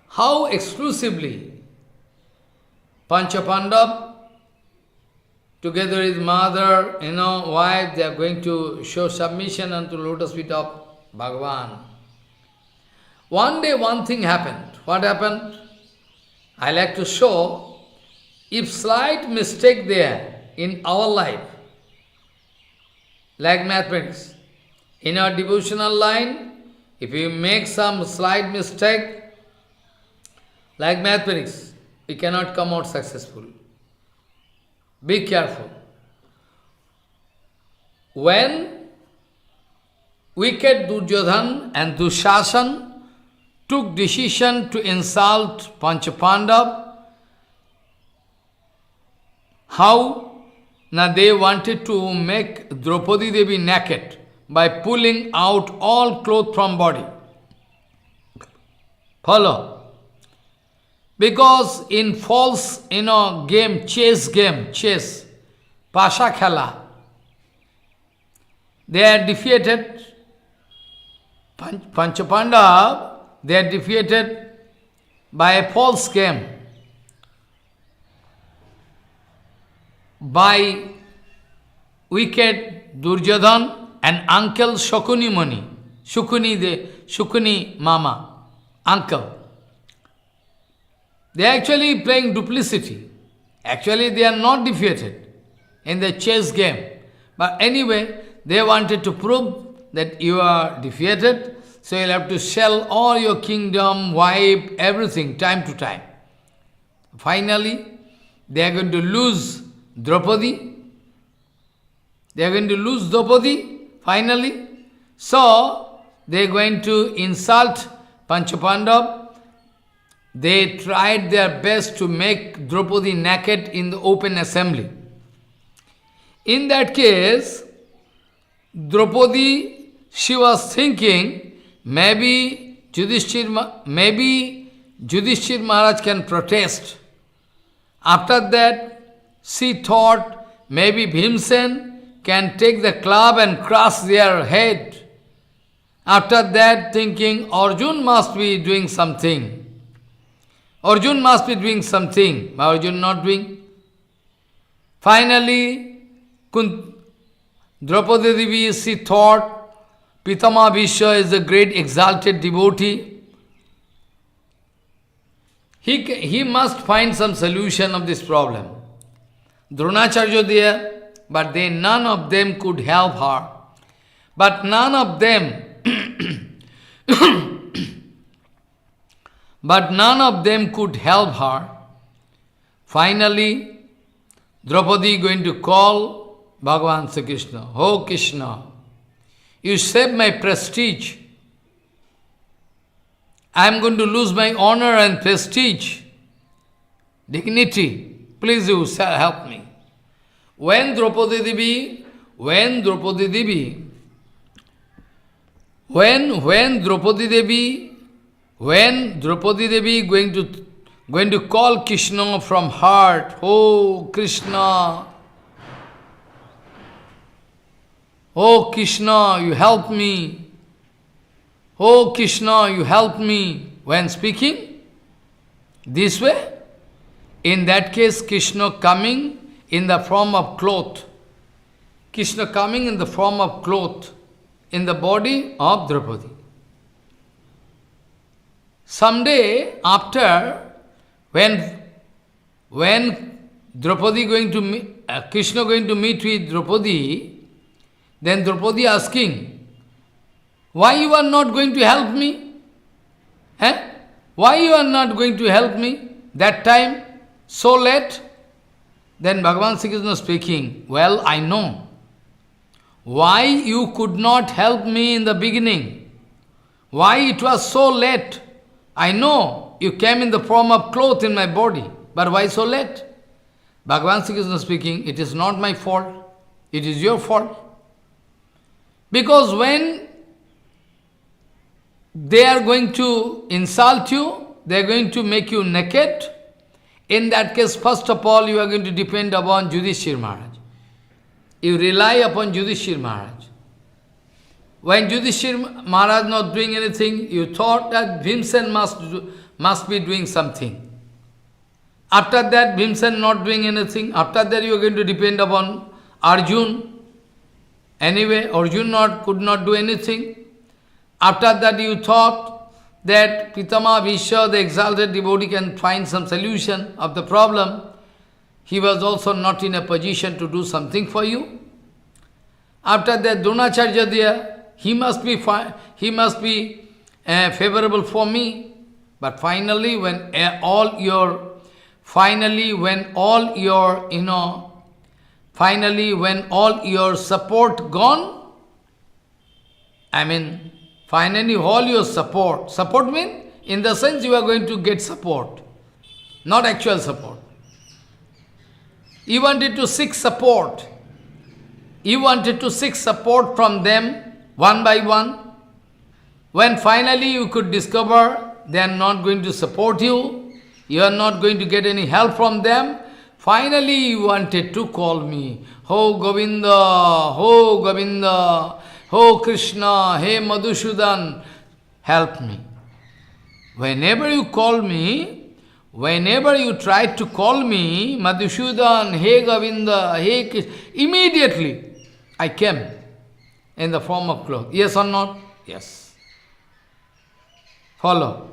How exclusively Panchapandav, together with mother, wife, they are going to show submission unto lotus feet of Bhagavan. One day one thing happened. What happened? I like to show, if slight mistake there in our life, like mathematics, in our devotional line, if you make some slight mistake, like mathematics, we cannot come out successful. Be careful. When wicked Duryodhan and Dushasan took decision to insult Panchapandav, how? Now they wanted to make Draupadi Devi naked by pulling out all clothes from body. Follow? Because in false, chase, Pasha Khala, they are defeated, Panchapandav, they are defeated by a false game, by wicked Duryodhan and uncle Shakuni Muni, Shukuni Mama, uncle. They are actually playing duplicity. Actually, they are not defeated in the chess game. But anyway, they wanted to prove that you are defeated, so you'll have to sell all your kingdom, wife, everything, time to time. Finally, they are going to lose Draupadi. They are going to lose Draupadi, finally. So, they are going to insult Panchapandav. They tried their best to make Draupadi naked in the open assembly. In that case, Draupadi, she was thinking, maybe Yudhishthir Maharaj can protest. After that, she thought, maybe Bhimsen can take the club and crush their head. After that, thinking, Arjun must be doing something. Arjun must be doing something, but Arjun not doing. Finally, Draupadi Devi, she thought, Pitama Bhishma is a great exalted devotee. He must find some solution of this problem. Dronacharya there, but none of them could help her. But none of them could help her. Finally, Draupadi going to call Bhagavan Sri Krishna. Oh Krishna, you saved my prestige. I am going to lose my honor and prestige, dignity. Please you help me. When Draupadi Devi going to call Krishna from heart, oh Krishna, you help me. Oh Krishna, you help me. When speaking this way, in that case, Krishna coming in the form of cloth. Krishna coming in the form of cloth in the body of Draupadi. Someday after, when Draupadi going to meet, Krishna going to meet with Draupadi, then Draupadi asking, why you are not going to help me? Eh? Why you are not going to help me? That time, so late? Then Bhagavan Sri Krishna speaking, well, I know. Why you could not help me in the beginning? Why it was so late? I know you came in the form of cloth in my body, but why so late? Bhagavan Sri Krishna speaking, it is not my fault, it is your fault. Because when they are going to insult you, they are going to make you naked, in that case, first of all, you are going to depend upon Yudhishthira Maharaj. You rely upon Yudhishthira Maharaj. When Yudhishthira Maharaj not doing anything, you thought that Bhimsen must be doing something. After that, Bhimsen not doing anything. After that, you are going to depend upon Arjun. Anyway, Arjun could not do anything. After that, you thought that Pitama Vishwa, the exalted devotee, can find some solution of the problem. He was also not in a position to do something for you. After that, Dronacharya there, he must be favorable for me. But finally, when all your support gone, finally all your support means, in the sense you are going to get support, not actual support. You wanted to seek support. You wanted to seek support from them, one by one. When finally you could discover they are not going to support you, you are not going to get any help from them, finally you wanted to call me. Ho Govinda, Ho Govinda, Ho Krishna, Hey Madhusudan, help me. Whenever you call me, whenever you try to call me, Madhusudan, Hey Govinda, Hey Krishna, immediately I came in the form of cloth. Yes or not? Yes. Follow.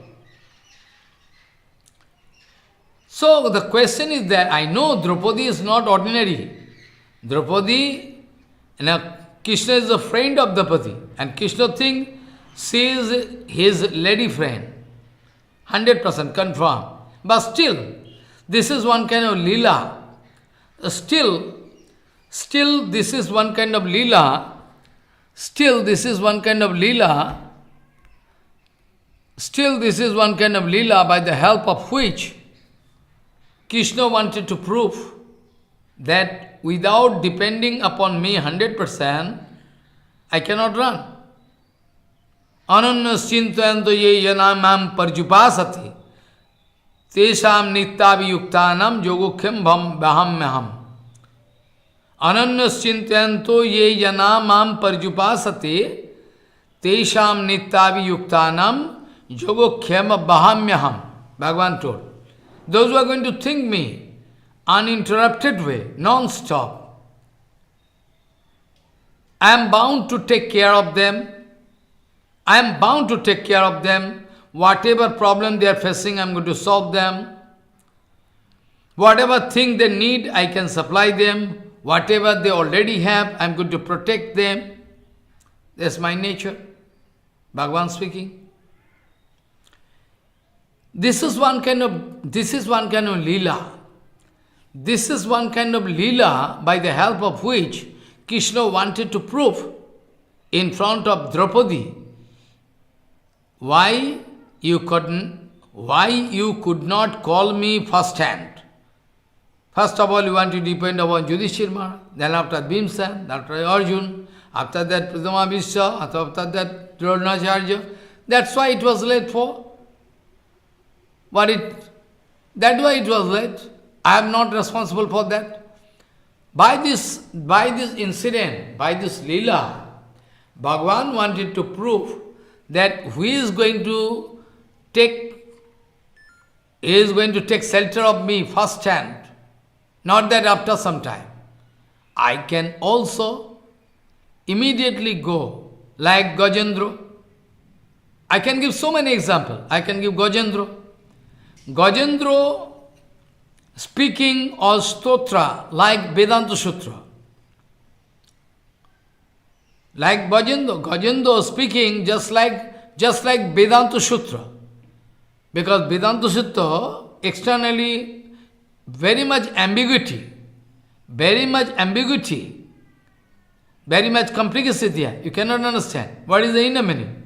So the question is that I know Draupadi is not ordinary. Draupadi, Krishna is a friend of Draupadi, and Krishna thinks she is his lady friend. 100% confirmed. But still, this is one kind of lila. Still, this is one kind of lila. Still, this is one kind of lila. Still, this is one kind of lila by the help of which Krishna wanted to prove that without depending upon me 100%, I cannot run. Ananyas chintayanto ye yana mam parjupasati tesham nityaviyuktanam yogokhyam baham meham. Ananyas chintayanto ye yana mam parjupasati tesham nityaviyuktanam yogokhyam baham meham. Bhagavan told. Those who are going to think me uninterrupted way, non-stop, I am bound to take care of them. I am bound to take care of them. Whatever problem they are facing, I am going to solve them. Whatever thing they need, I can supply them. Whatever they already have, I am going to protect them. That's my nature. Bhagavan speaking. This is one kind of lila. This is one kind of lila by the help of which Krishna wanted to prove in front of Draupadi why you could not call me first hand. First of all, you want to depend upon Yudhishthira Maharaj, then after Bhimsen, then after Arjun, after that Pitama Vishwa, after that Dronacharya. That's why it was late for. That's why it was late. I am not responsible for that. By this incident, by this lila, Bhagavan wanted to prove that who is going to take shelter of me first hand. Not that after some time. I can also immediately go, like Gajendra. I can give so many examples. I can give Gajendra. Gajendra speaking or stotra like Vedanta Sutra. Like Gajendra speaking just like Vedanta Sutra. Because Vedanta Sutra externally very much ambiguity, very much complexity here. You cannot understand. What is the inner meaning?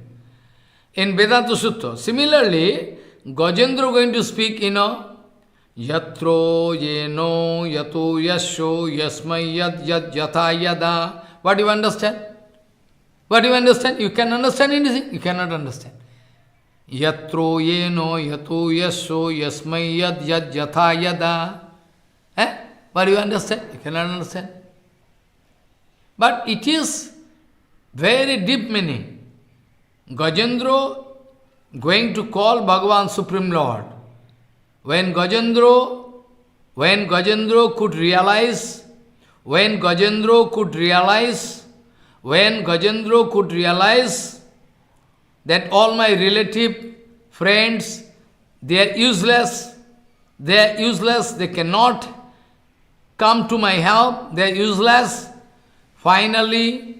In Vedanta Sutra. Similarly, Gajendra going to speak, Yatro, Yeno, Yato, Yasho, Yasmai, Yad, Yatha, Yada. What do you understand? What do you understand? You can understand anything? You cannot understand. Yatro, Yeno, Yato, Yasho, Yasmai, Yad, Yatha, Yada. What do you understand? You cannot understand. But it is very deep meaning. Gajendra going to call Bhagavan Supreme Lord. When Gajendra could realize that all my relative friends, they are useless, they cannot come to my help, they are useless. Finally,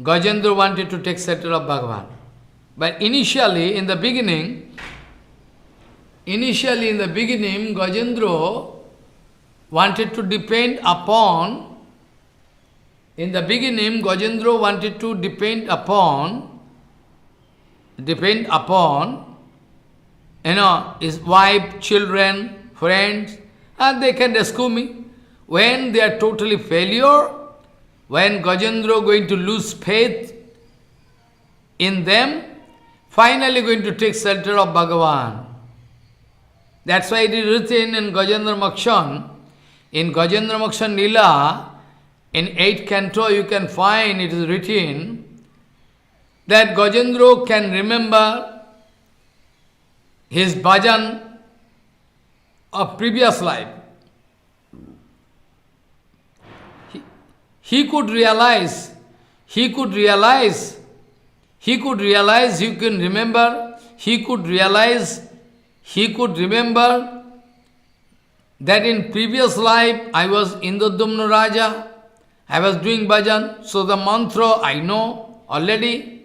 Gajendra wanted to take shelter of Bhagavan. But initially, in the beginning, Gajendra wanted to depend upon, his wife, children, friends, and they can rescue me. When they are totally failure, when Gajendra going to lose faith in them, finally going to take shelter of Bhagavan. That's why it is written in Gajendra Mokshan, Lila, in 8th canto you can find it is written that Gajendra can remember his bhajan of previous life. He could realize, he could realize that in previous life I was Indradumna Raja, I was doing bhajan, so the mantra I know already.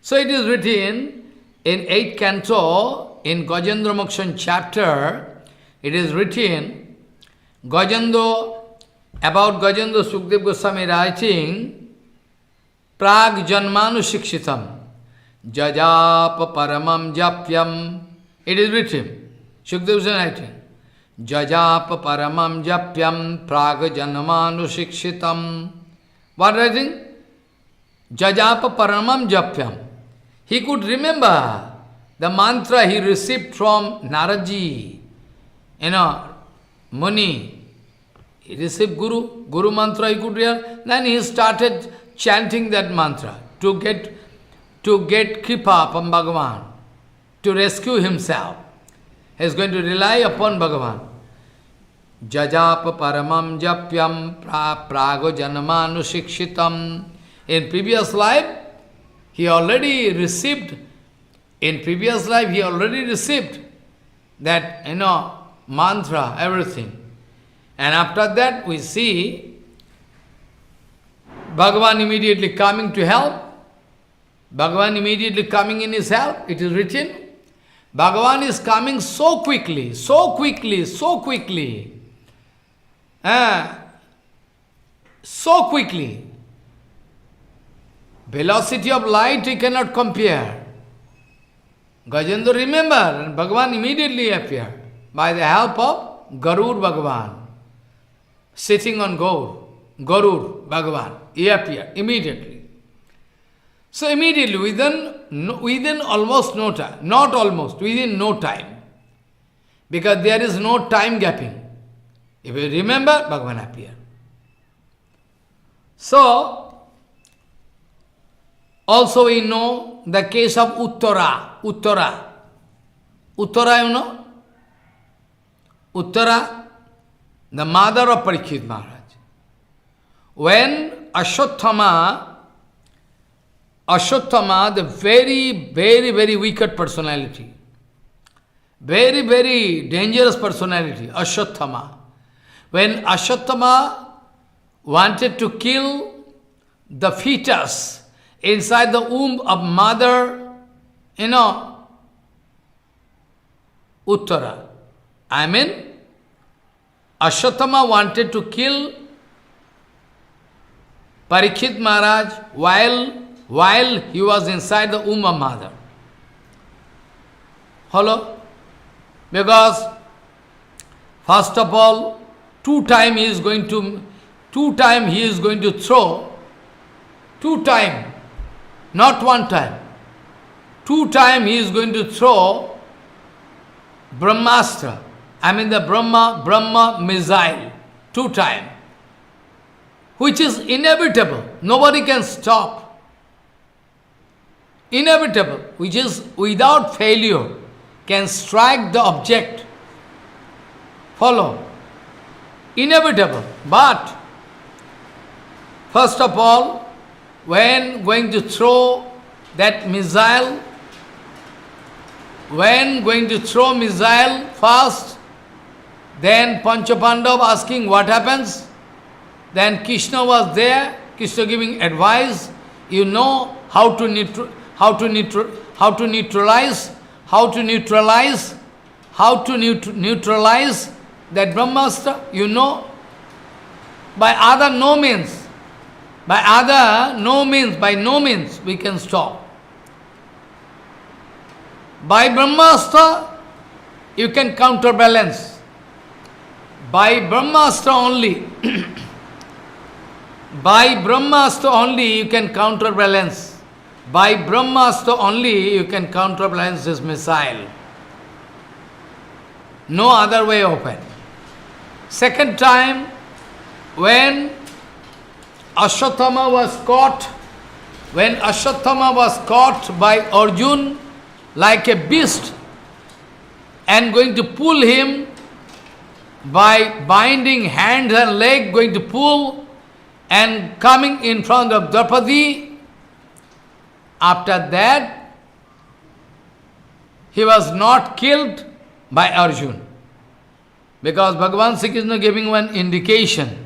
So it is written in 8th canto, in Gajendra Mokshan chapter, it is written, about Gajendra Sukdev Goswami writing, Prag Janmanu Shikshitam, Jajapa Paramam Japyam. It is written, Sukdev Goswami writing, Jajapa Paramam Japyam, Prag Janmanu Shikshitam. What writing? Jajapa Paramam Japyam. He could remember the mantra he received from Naraji, Muni. He received Guru mantra he could hear. Then he started chanting that mantra to get kripa from Bhagavan, to rescue himself. He is going to rely upon Bhagavan. Jajapa paramam japyam prago janmanu shikshitam. In previous life, he already received that, mantra, everything. And after that, we see Bhagavan immediately coming to help. Bhagavan immediately coming in his help. It is written, Bhagavan is coming so quickly. So quickly. Velocity of light we cannot compare. Gajendra remember, Bhagavan immediately appeared by the help of Garud Bhagavan. Sitting on Garud Bhagavan, he appeared immediately. So immediately, within almost no time, not almost, within no time, because there is no time gapping. If you remember, Bhagavan appeared. So, also we know the case of Uttara, you know? Uttara, the mother of Parikshit Maharaj. When Ashwatthama, the very, very, very wicked personality, Very, very dangerous personality, Ashwatthama. When Ashwatthama wanted to kill the fetus inside the womb of mother, Uttara. Ashwatthama wanted to kill Parikshit Maharaj while he was inside the womb of mother. Hello? Because, first of all, two time he is going to throw, not one time. Two time he is going to throw Brahmastra, the Brahma missile, two time, which is inevitable. Nobody can stop. Inevitable, which is without failure, can strike the object. Follow. Inevitable. But, first of all, when going to throw that missile, first, then Panchapandav asking what happens. Then Krishna was there, Krishna giving advice. You know how to neutralize that Brahmastra, you know. By no means we can stop. By Brahmastra, you can counterbalance. By Brahmastra only, you can counterbalance. By Brahmastra only you can counterbalance this missile. No other way open. Second time, when Ashwatthama was caught by Arjuna like a beast and going to pull him by binding hand and leg, going to pull and coming in front of Draupadi, after that, he was not killed by Arjuna. Because Bhagavan Sri Krishna giving one indication.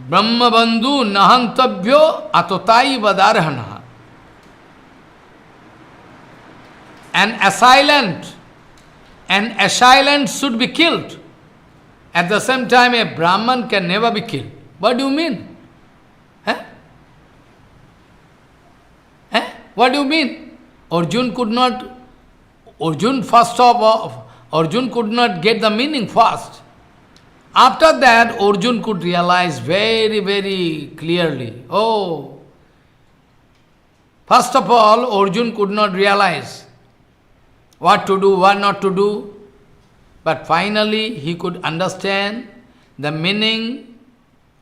Brahma bandhu nahantabhyo atotai vadarhana. An assailant should be killed. At the same time, a Brahman can never be killed. What do you mean? What do you mean? Arjuna could not get the meaning first. After that, Arjuna could realize very, very clearly. Oh, first of all, Arjuna could not realize what to do, what not to do. But finally, he could understand the meaning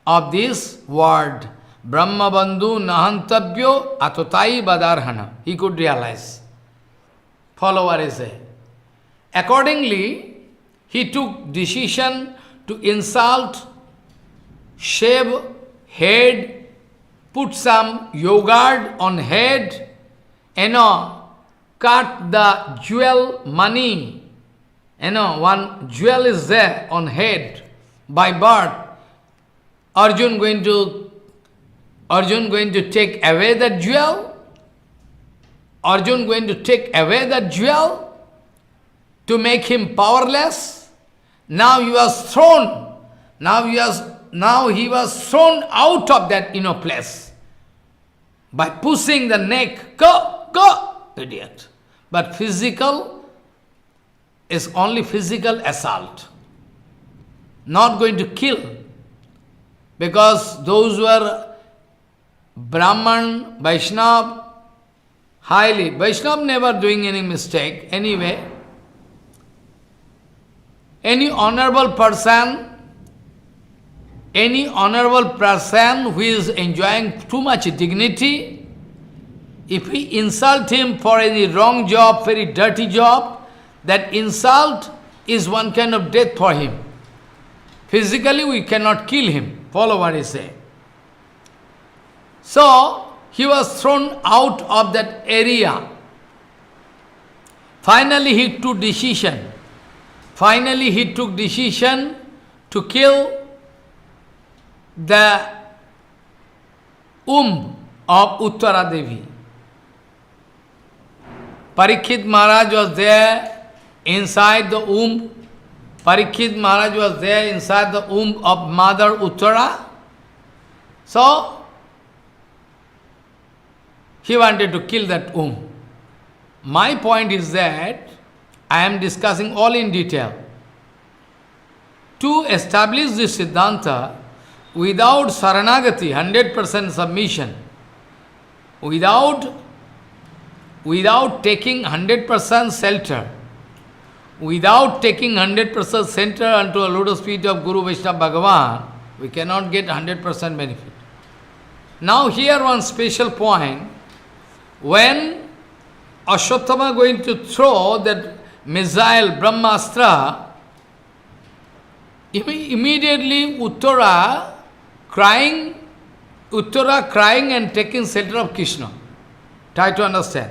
of this word. Brahma bandhu nahantabhyo atotai badarhana. He could realize. Follow what I say. Accordingly, he took decision to insult, shave head, put some yogurt on head, cut the jewel money. One jewel is there on head by birth. Arjuna going to take away that jewel. Arjuna going to take away that jewel to make him powerless. Now he was thrown. Now he was thrown out of that place by pushing the neck. Go, idiot. But physical is only physical assault. Not going to kill. Because those who are Brahman, Vaishnava, Vaishnava never doing any mistake anyway. Any honorable person who is enjoying too much dignity, if we insult him for any wrong job, very dirty job, that insult is one kind of death for him. Physically we cannot kill him. Follow what I say. So, he was thrown out of that area. Finally he took decision. Finally he took decision to kill the of Uttara Devi. Parikshit Maharaj was there inside the Parikshit Maharaj was there inside the of Mother Uttara. So, he wanted to kill that My point is that I am discussing all in detail. To establish this Siddhanta, without Saranagati, 100% submission, without taking 100% shelter, without taking 100% center unto a lotus feet of Guru Vaishnava Bhagavan, we cannot get 100% benefit. Now here one special point, when Ashwatthama going to throw that missile Brahmastra, immediately Uttara crying and taking shelter of Krishna. Try to understand.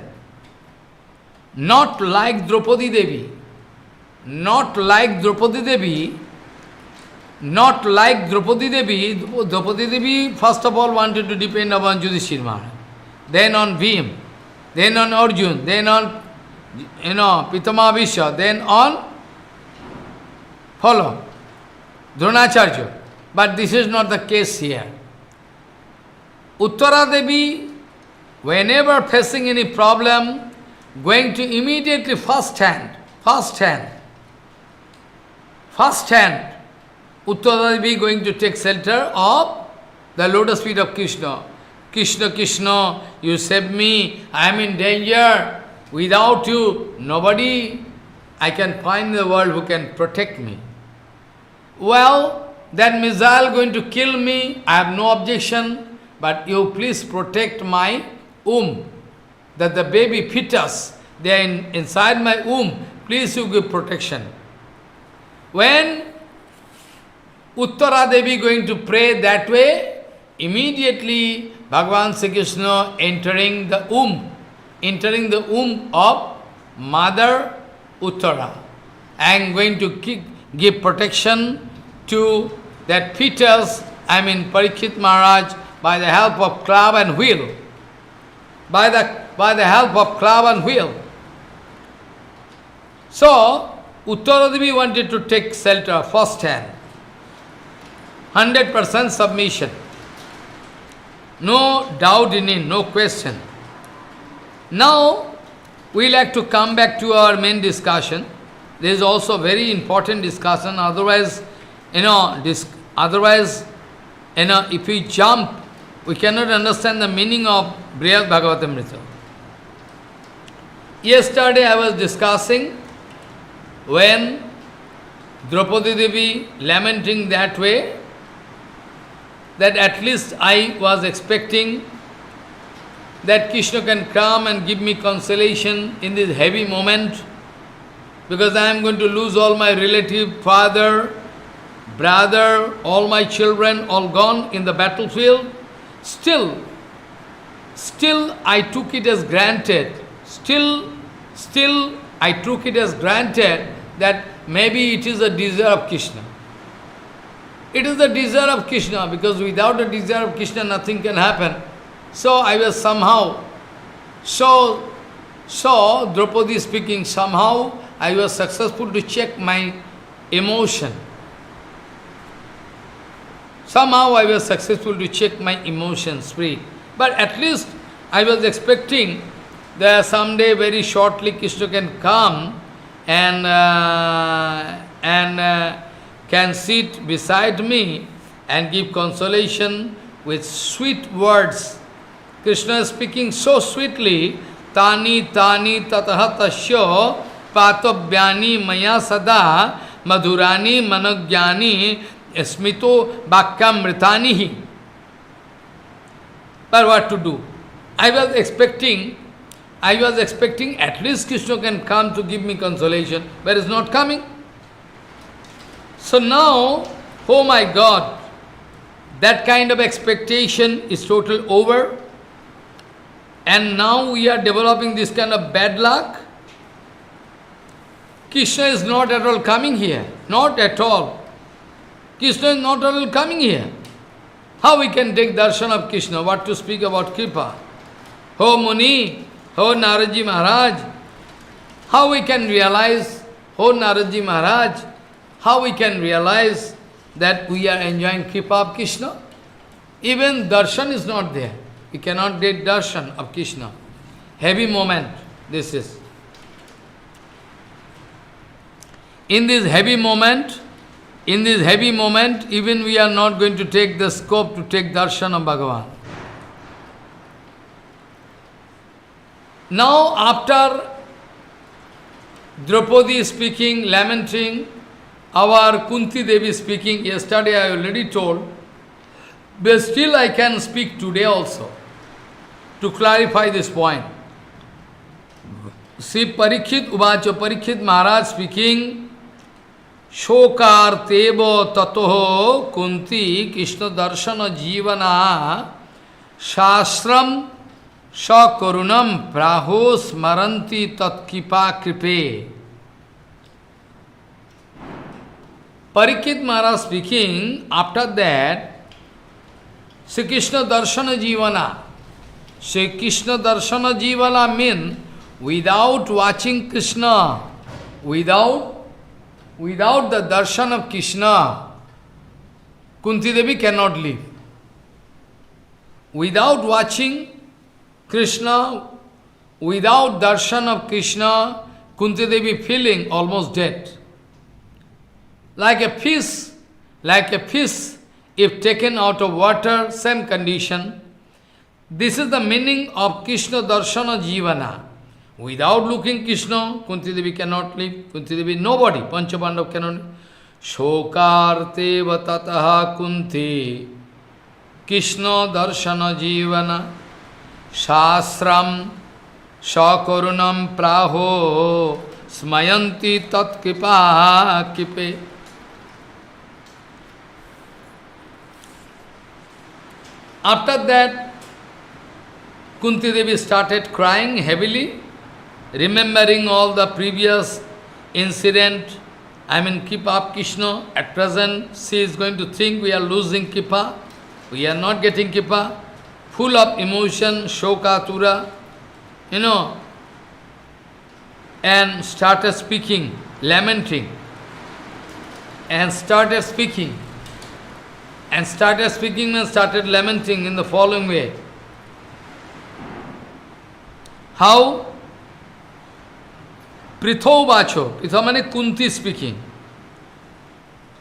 Not like Draupadi Devi. Not like Draupadi Devi. Not like Draupadi Devi. Draupadi Devi first of all wanted to depend upon Yudhishthira Maharaj. Then on Bhim. Then on Arjun. Then on, Pitama Bhishma. Then on, follow, Dronacharya. But this is not the case here. Uttara Devi, whenever facing any problem, going to immediately first hand, Uttara Devi going to take shelter of the lotus feet of Krishna. Krishna, Krishna, you save me, I am in danger. Without you, nobody I can find in the world who can protect me. Well, that missile going to kill me, I have no objection, but you please protect my that the baby fetus, they are inside my please you give protection. When Uttara Devi going to pray that way, immediately Bhagavan Sri Krishna entering the of Mother Uttara and going to give protection to that fetus, Parikshit Maharaj, by the help of club and wheel. By the help of club and wheel. So, Uttara Devi wanted to take shelter first hand. 100% submission. No doubt in it, no question. Now, we like to come back to our main discussion. There is also very important discussion, otherwise, if we jump, we cannot understand the meaning of Brihad Bhagavatamrita. Yesterday I was discussing when Draupadi Devi lamenting that way, that at least I was expecting that Krishna can come and give me consolation in this heavy moment, because I am going to lose all my relative, father, brother, all my children, all gone in the battlefield. Still I took it as granted. Still I took it as granted that maybe it is a desire of Krishna. It is the desire of Krishna, because without the desire of Krishna nothing can happen. So I was somehow, so Draupadi speaking, somehow I was successful to check my emotion. Somehow I was successful to check my emotions free. But at least I was expecting that someday very shortly Krishna can come and can sit beside me and give consolation with sweet words. Krishna is speaking so sweetly, Tani tani tataha tasya patobhyani maya sada madhurani managyani smito bhakyamritanihi. But what to do? I was expecting at least Krishna can come to give me consolation, but it's not coming. So now, oh my God, that kind of expectation is total over. And now we are developing this kind of bad luck. Krishna is not at all coming here. Not at all. Krishna is not at all coming here. How we can take darshan of Krishna? What to speak about Kripa? Oh Muni, oh Naradji Maharaj, how we can realize, oh Naradji Maharaj, how we can realize that we are enjoying Kripa of Krishna? Even darshan is not there. We cannot get darshan of Krishna. Heavy moment, this is. In this heavy moment, even we are not going to take the scope to take darshan of Bhagavan. Now, after Draupadi speaking, lamenting, our Kunti Devi speaking, yesterday I already told, but still I can speak today also, to clarify this point. See Parikshit Uvacha, Parikshit Maharaj speaking, Shokarteva tatoho kunti Krishna darshana jivana shastram sakarunam praho smaranti tatkipa kripe. Parikshit Maharaj speaking, after that, Sri Krishna darshana jivana. Sri Krishna darshana jivana means without watching Krishna, without the darshan of Krishna, Kunti Devi cannot live. Without watching Krishna, without darshan of Krishna, Kunti Devi feeling almost dead. Like a fish, if taken out of water, same condition. This is the meaning of Krishna darshana jivana. Without looking Krishna, Kunti Devi cannot live. Kunti Devi, nobody, Panchapandav cannot live. Shokarte vatataha Kunti Krishna darshana jivana shastram sakarunam praho smayanti tatkripa kipe. After that, Kunti Devi started crying heavily, remembering all the previous incident. Kripa of Krishna. At present, she is going to think we are losing Kripa. We are not getting Kripa. Full of emotion, shokatura, and started speaking, lamenting, and started speaking and started lamenting in the following way. How? Pritho vacho. Pritho means Kunti speaking.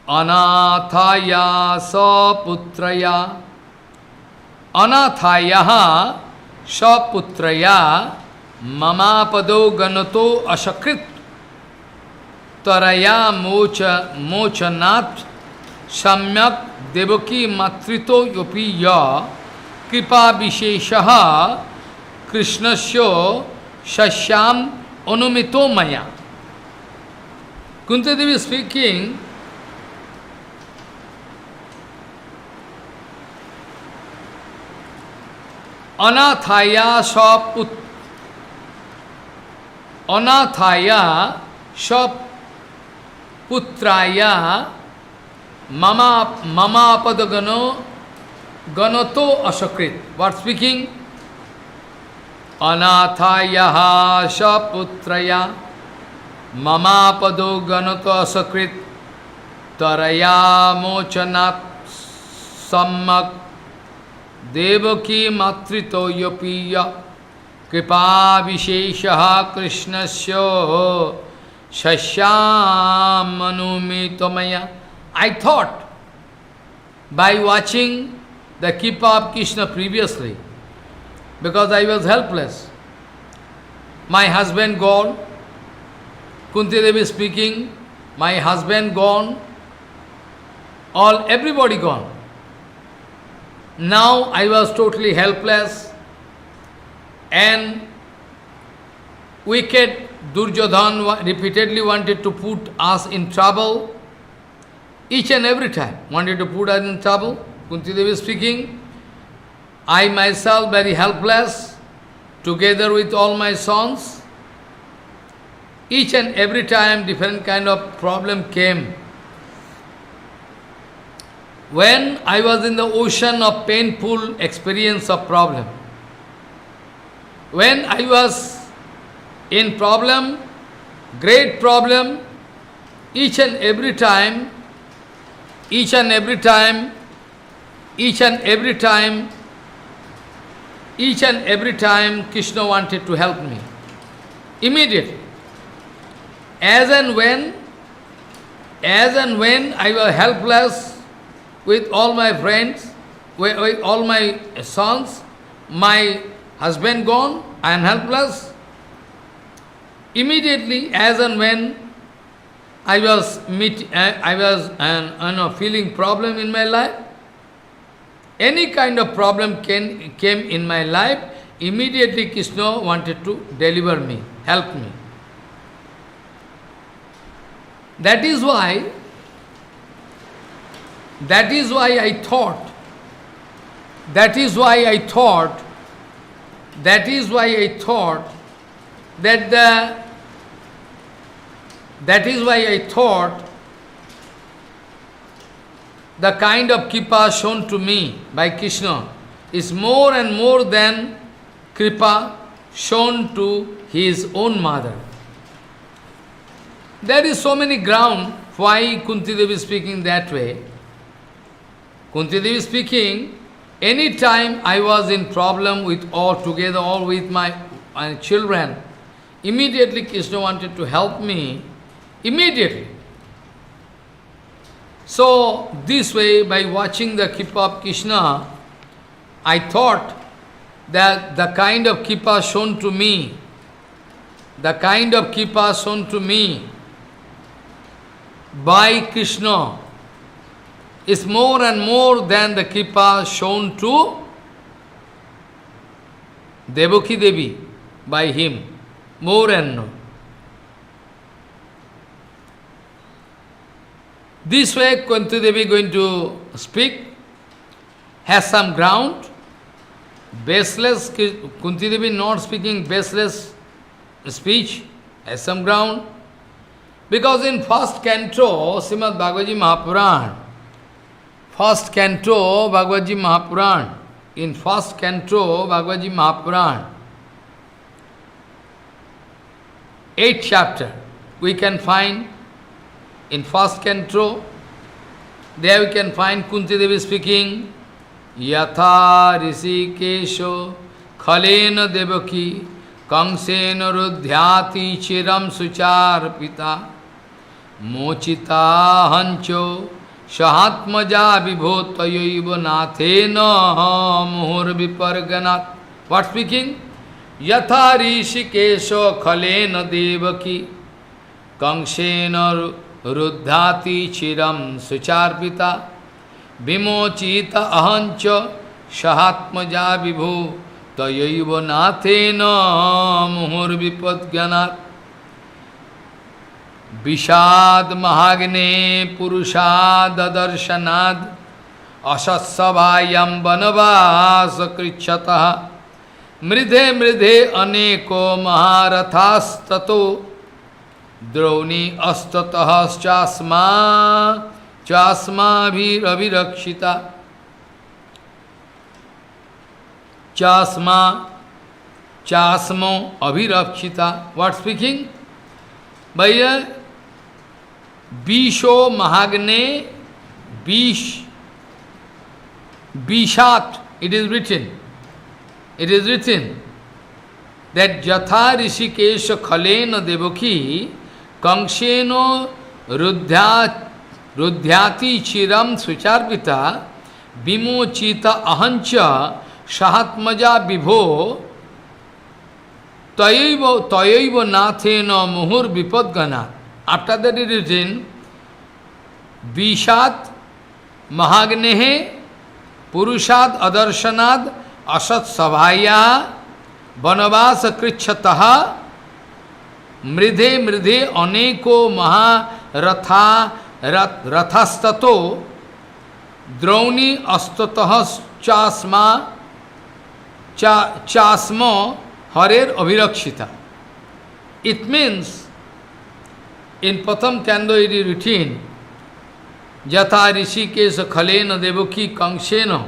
Anathaya saputraya. Anathaya saputraya mama pado ganato ashakrit taraya mochanat samyak devaki matrito yopiya kripa visheshaha krishnasya Shyam Anumito Maya. Kunti Devi speaking, Anathaya putraya mama padagano ganato asakrit. What speaking? Anathaya saputraya mama pado ganato asakrit taraya mochanat sammak devaki matrito yopiya kripa visheshaha krishnasya Shyam Anumitomaya. I thought, by watching the Kripa of Krishna previously, because I was helpless, my husband gone, Kunti Devi speaking, my husband gone, everybody gone. Now I was totally helpless, and wicked Duryodhan repeatedly wanted to put us in trouble. Each and every time wanted to put us in trouble. Kunti Devi speaking, I myself very helpless, together with all my sons. each and every time different kind of problem came. When I was in the ocean of painful experience of problem, when I was in problem, great problem, each and every time, each and every time, each and every time, each and every time Krishna wanted to help me. Immediately. As and when I was helpless with all my friends, with all my sons, my husband gone, I am helpless. Immediately, as and when I was feeling problem in my life, any kind of problem came in my life, immediately Krishna wanted to deliver me, help me. That is why I thought that the kind of kripa shown to me by Krishna is more and more than kripa shown to his own mother. There is so many ground why Kunti Devi is speaking that way. Kunti Devi is speaking, any time I was in problem with all with my children, immediately Krishna wanted to help me, immediately. So, this way, by watching the kripa of Krishna, I thought that the kind of kripa shown to me, by Krishna is more and more than the kripa shown to Devaki Devi by him, more and more. This way Kunti Devi going to speak, has some ground, baseless, Kunti Devi not speaking baseless speech, has some ground. Because in first canto, Srimad Bhagavad Gita Mahapuran, first canto, Bhagavad Gita Mahapuran, in first canto, Bhagavad Gita Mahapuran, 8th chapter, we can find, in first canto, there we can find Kunti Devi speaking, Yatha Rishikesho Khalena Devaki Kamsena Rudhyati Chiram Suchar Pita Mochita Hancho Shahatmaja Vibhotayaiva Nathena Muhur Viparganat. What speaking? Yatha Rishikesho Khalena Devaki Kamsena Rudhyati Chiram Suchar Pita Vimochita Ahancha Shahatmaja Vibho Tayaiva Nathena Muhur Vipadganat Vishad Mahagne Purushad Darshanad Asatsavayam Vanavasa Krichataha Mridhe Mridhe Aneko Maharathas Tato Drauni Astatahas Chasma Bhiravirakshita Chasmo Abhirakshita. What speaking? By Bisho Mahagne Bishat. It is written that Jatha Rishikesha Khalena Devaki Kamseno Rudhyati Chiram Sucharpita Vimochita Ahancha Shahatmaja Vibho Tayaiva Nathena Muhur Vipadganat. After that it is written Vishat Mahagnehe Purushad Adarsanad Asat Savaya Vanavasa Krichataha Mridhe Mridhe Aneko Maharatha Rathastato Drauni Astatahas Chasmo Harer Abhirakshita. It means in Pratham Kando it is written, Jatha Rishikesha Khalena Devaki Kangshena.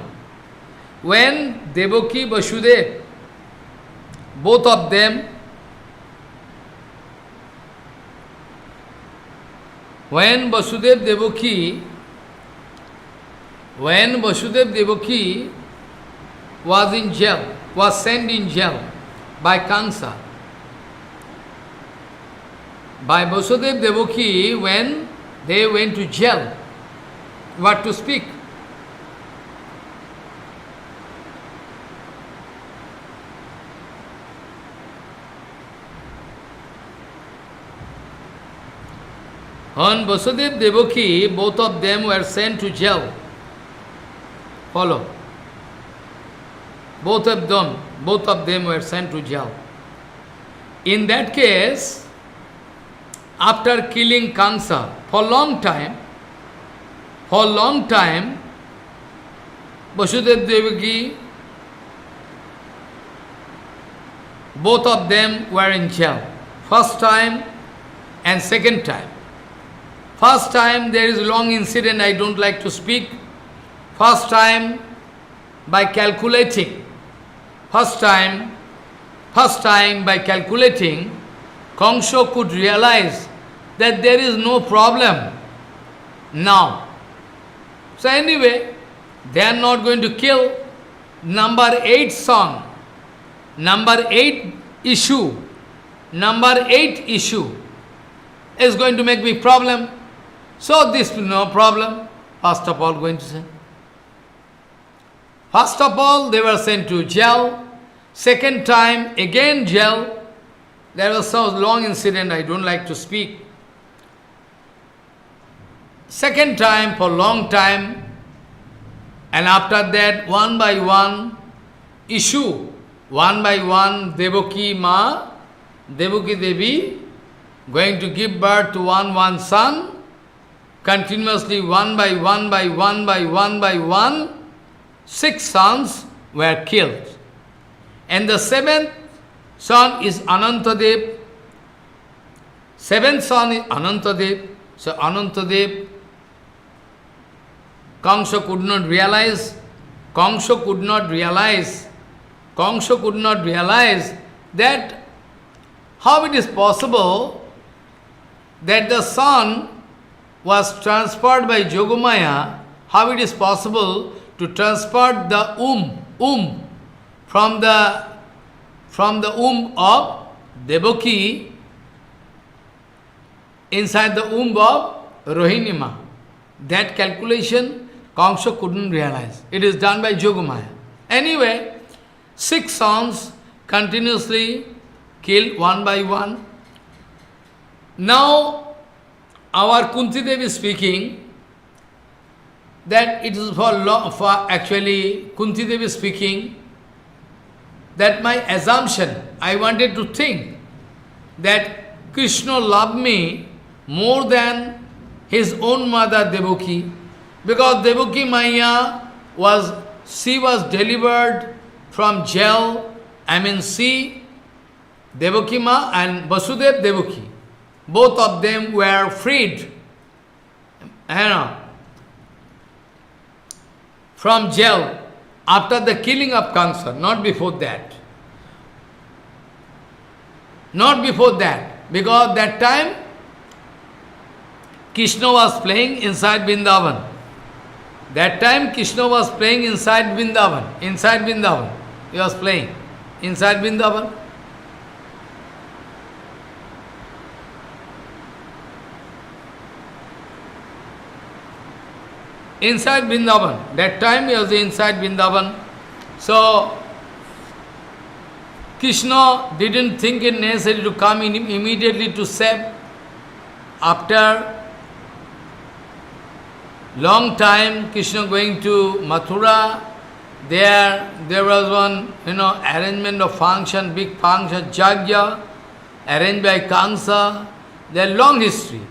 When Devaki Vasudev, both of them, when Vasudev Devaki was in jail, was sent in jail by Kansa. By Vasudev Devaki, when they went to jail, what to speak? On Vasudev Devaki, both of them were sent to jail. Follow. Both of them were sent to jail. In that case, after killing Kansa for long time, Vasudev Devaki, both of them were in jail. First time and second time. First time there is a long incident I don't like to speak. First time by calculating, Kangsha could realize that there is no problem now. So anyway, they are not going to kill. Number 8 son, number 8 issue is going to make me problem. So this no problem, first of all going to say. First of all, they were sent to jail. Second time, again jail. There was some long incident I don't like to speak. Second time for long time. And after that, one by one, issue. One by one, Devaki Devi, going to give birth to one son. Continuously, one by one, 6 sons were killed. And the 7th son is Anantadev. 7th son is Anantadev. So Anantadev, Kangsha could not realize that how it is possible that the son was transferred by Yogamaya, how it is possible to transfer the from the womb of Devaki inside the womb of Rohinima. That calculation Kangsha couldn't realize. It is done by Yogamaya. Anyway, 6 sons continuously killed one by one. Now, our Kunti Devi is speaking that it is actually Kunti Devi is speaking that my assumption, I wanted to think that Krishna loved me more than his own mother Devaki, because Devaki Maya was delivered from jail. Devaki Ma and Vasudev Devaki, both of them were freed from jail after the killing of Kansa, not before that. Not before that, because that time Krishna was playing inside Vrindavan. That time Krishna was playing inside Vrindavan. He was playing inside Vrindavan. Inside Vrindavan. That time he was inside Vrindavan. So, Krishna didn't think it necessary to come in immediately to save. After long time, Krishna going to Mathura, there was one, arrangement of function, big function, Jagya, arranged by Kansa. There long history.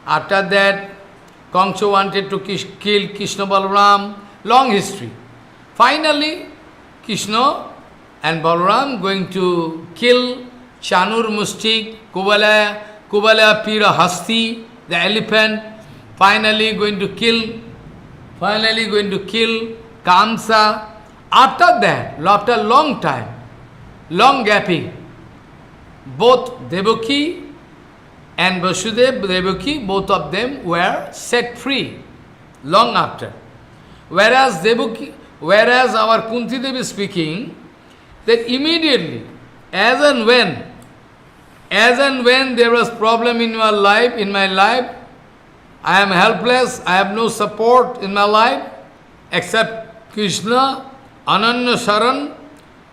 After that, Kamsa wanted to kill Krishna Balaram, long history. Finally, Krishna and Balaram going to kill Chanur Mustik, Kubalaya, Kubalaya Pira Hasti, the elephant, finally going to kill Kamsa. After that, after a long time, long gapping, both Devaki and Vasudeva, Devaki, both of them were set free long after. Whereas our Kunti Devi is speaking, that immediately, as and when there was problem in my life, I am helpless, I have no support in my life, except Krishna, Ananya Sharan.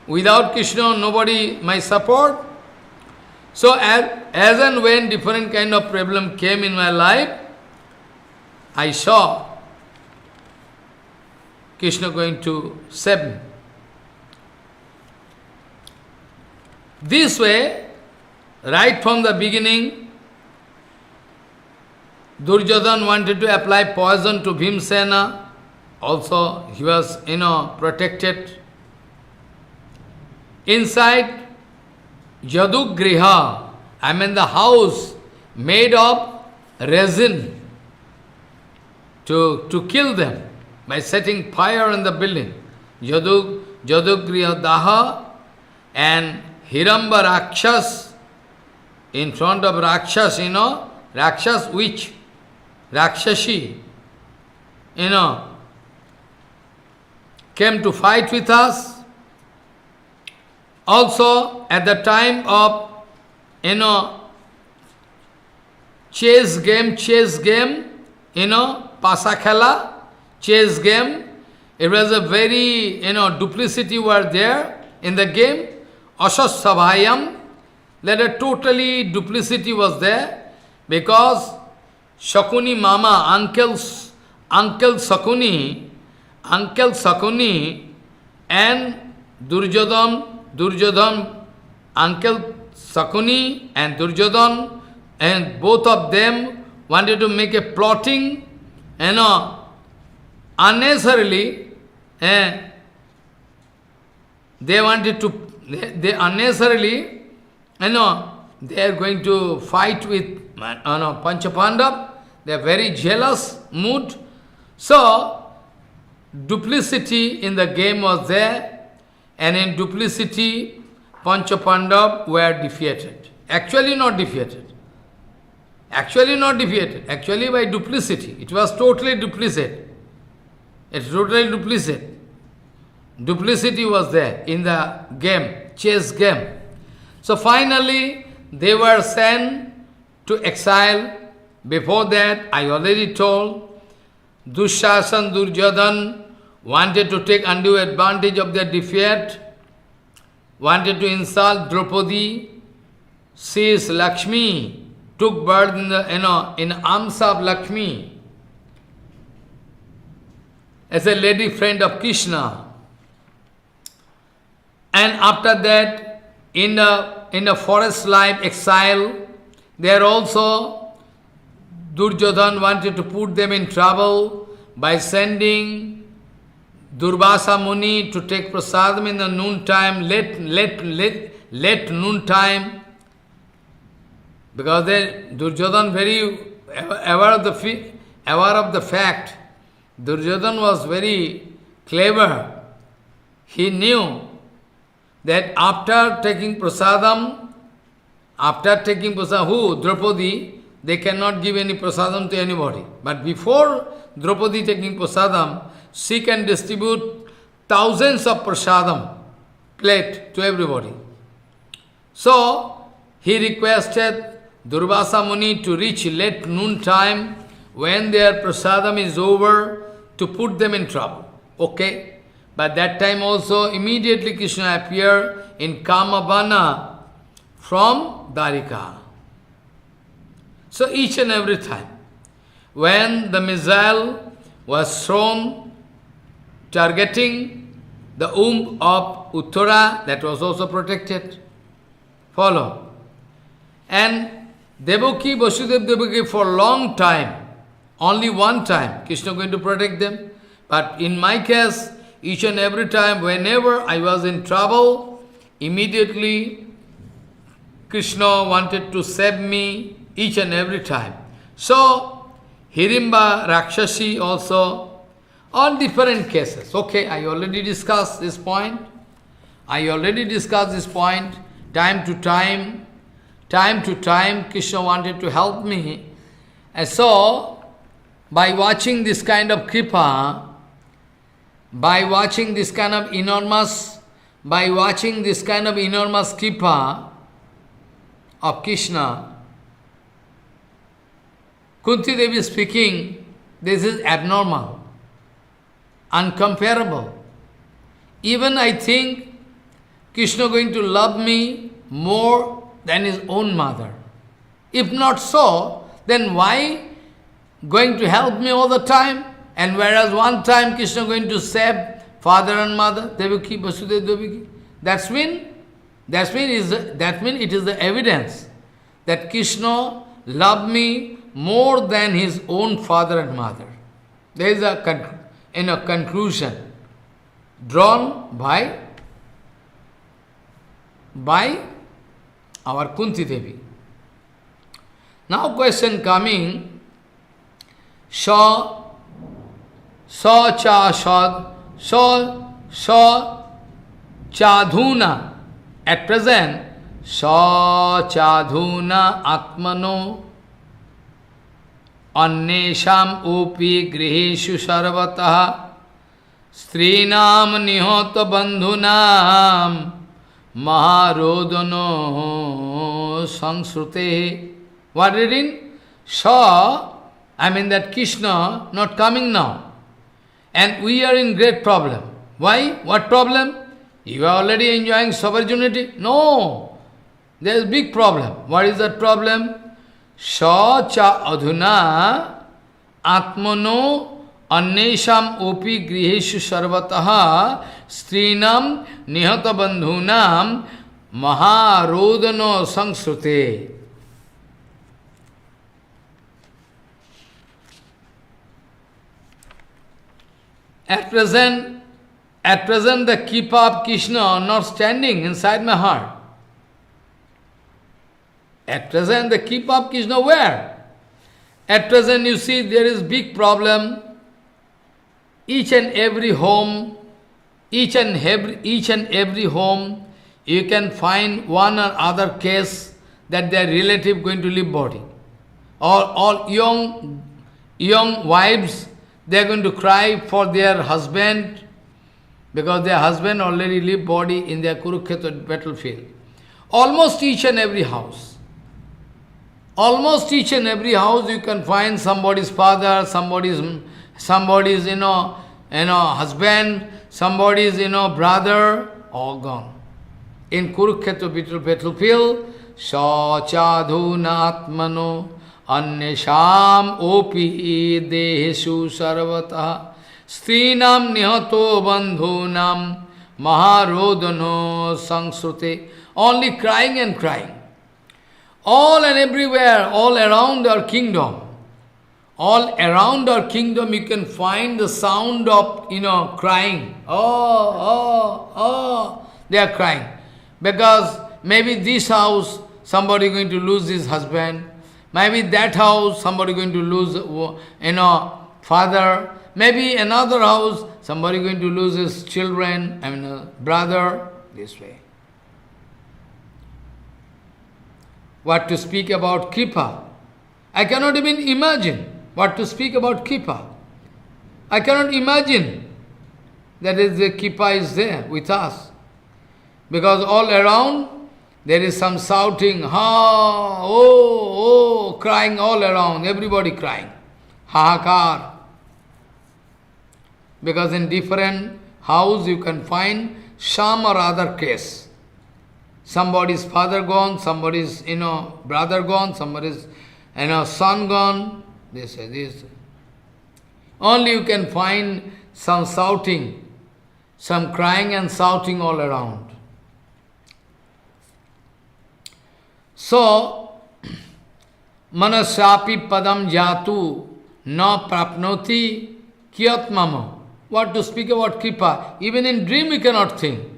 Without Krishna, nobody my support. So as and when different kind of problem came in my life, I saw Krishna going to save me. This way, right from the beginning, Duryodhana wanted to apply poison to Bhimsena. Also, he was, protected. Inside Yadugriha, the house made of resin to kill them by setting fire in the building. Yadugriha Daha and Hiramba Rakshas, in front of Rakshas, Rakshas witch, Rakshashi, came to fight with us. Also, at the time of, chase game, Pasakhela, chase game, it was a very, duplicity were there in the game, Asasabhayam, that a totally duplicity was there, because Shakuni Mama, Uncle Sakuni, and Duryodhan, Uncle Sakuni and Duryodhan, and both of them wanted to make a plotting, unnecessarily, they unnecessarily, they are going to fight with Panchapandav. They are very jealous mood. So, duplicity in the game was there, and in duplicity, Panchapandav were defeated. Actually not defeated. Actually by duplicity. It was totally duplicate. It's totally duplicate. Duplicity was there in the game, chess game. So finally, they were sent to exile. Before that, I already told, Dushasan, Duryodhan wanted to take undue advantage of their defeat, wanted to insult Draupadi. She is Lakshmi, took birth in the in arms of Lakshmi as a lady friend of Krishna. And after that, in the forest life exile, there also Duryodhan wanted to put them in trouble by sending Durvasa Muni to take prasadam in the noon time, late noon time, because Duryodhan very aware of the fact. Duryodhan was very clever. He knew that after taking prasadam, who? Draupadi, they cannot give any prasadam to anybody. But before Draupadi taking prasadam, she can distribute thousands of prasadam plate to everybody. So, he requested Durvasa Muni to reach late noon time, when their prasadam is over, to put them in trouble. Okay? But that time also, immediately Krishna appeared in Kamabana from Dwarika. So each and every time, when the missile was thrown, targeting the womb of Uttara, that was also protected. Follow. And Devaki, Vasudeva Devaki, for a long time, only one time, Krishna going to protect them. But in my case, each and every time, whenever I was in trouble, immediately Krishna wanted to save me, each and every time. So, Hirimba, Rakshasi also, all different cases. Okay, I already discussed this point. Time to time, Krishna wanted to help me. And so, by watching this kind of kripa, by watching this kind of enormous kripa of Krishna, Kunti Devi speaking, this is abnormal, uncomparable. Even I think Krishna going to love me more than his own mother. If not so, then why going to help me all the time? And whereas one time Krishna going to save father and mother, Devaki, Vasudeva, Devaki. That means it is the evidence that Krishna loved me more than his own father and mother. There is a conclusion drawn by our Kunti Devi. Now question coming, Sa cha chadhuna. At present, sa chadhuna atmano annesham upi griheshu sarvataha strinam nihota bandhunam maharodano sangsrute. What reading? Sa, I mean that Krishna not coming now. And we are in great problem. Why? What problem? You are already enjoying sovereignty? No. There is big problem. What is that problem? Sa cha adhuna atmano annesham opi griheshu sarvataha strinam nihata bandhunam maharodano sangsrute. At present, the kripa of Krishna not standing inside my heart. At present, the kripa of Krishna where? At present, you see, there is big problem. Each and every home, you can find one or other case that their relative going to leave body. All young wives, they are going to cry for their husband because their husband already leave body in their Kurukshetra battlefield. Almost each and every house you can find somebody's father, somebody's husband, somebody's brother, all gone. In Kurukshetra battlefield, sa chadhuna atmano annesham opi deheshu sarvataha strinam nihato bandhunam maharodano sangsrute. Only crying and crying. All and everywhere, all around our kingdom. All around our kingdom you can find the sound of, crying. Oh, they are crying. Because maybe this house, somebody going to lose his husband. Maybe that house, somebody going to lose, father. Maybe another house, somebody going to lose his children, brother, this way. What to speak about kripa? I cannot even imagine what to speak about kripa. I cannot imagine that the kripa is there with us. Because all around, there is some shouting, crying all around, everybody crying. Hahakar. Because in different house you can find some or other case. Somebody's father gone, somebody's, brother gone, somebody's, son gone. This. Only you can find some shouting, some crying and shouting all around. So, manasyapi padam jatu na prapnoti kyatmama. What to speak about kripa? Even in dream you cannot think.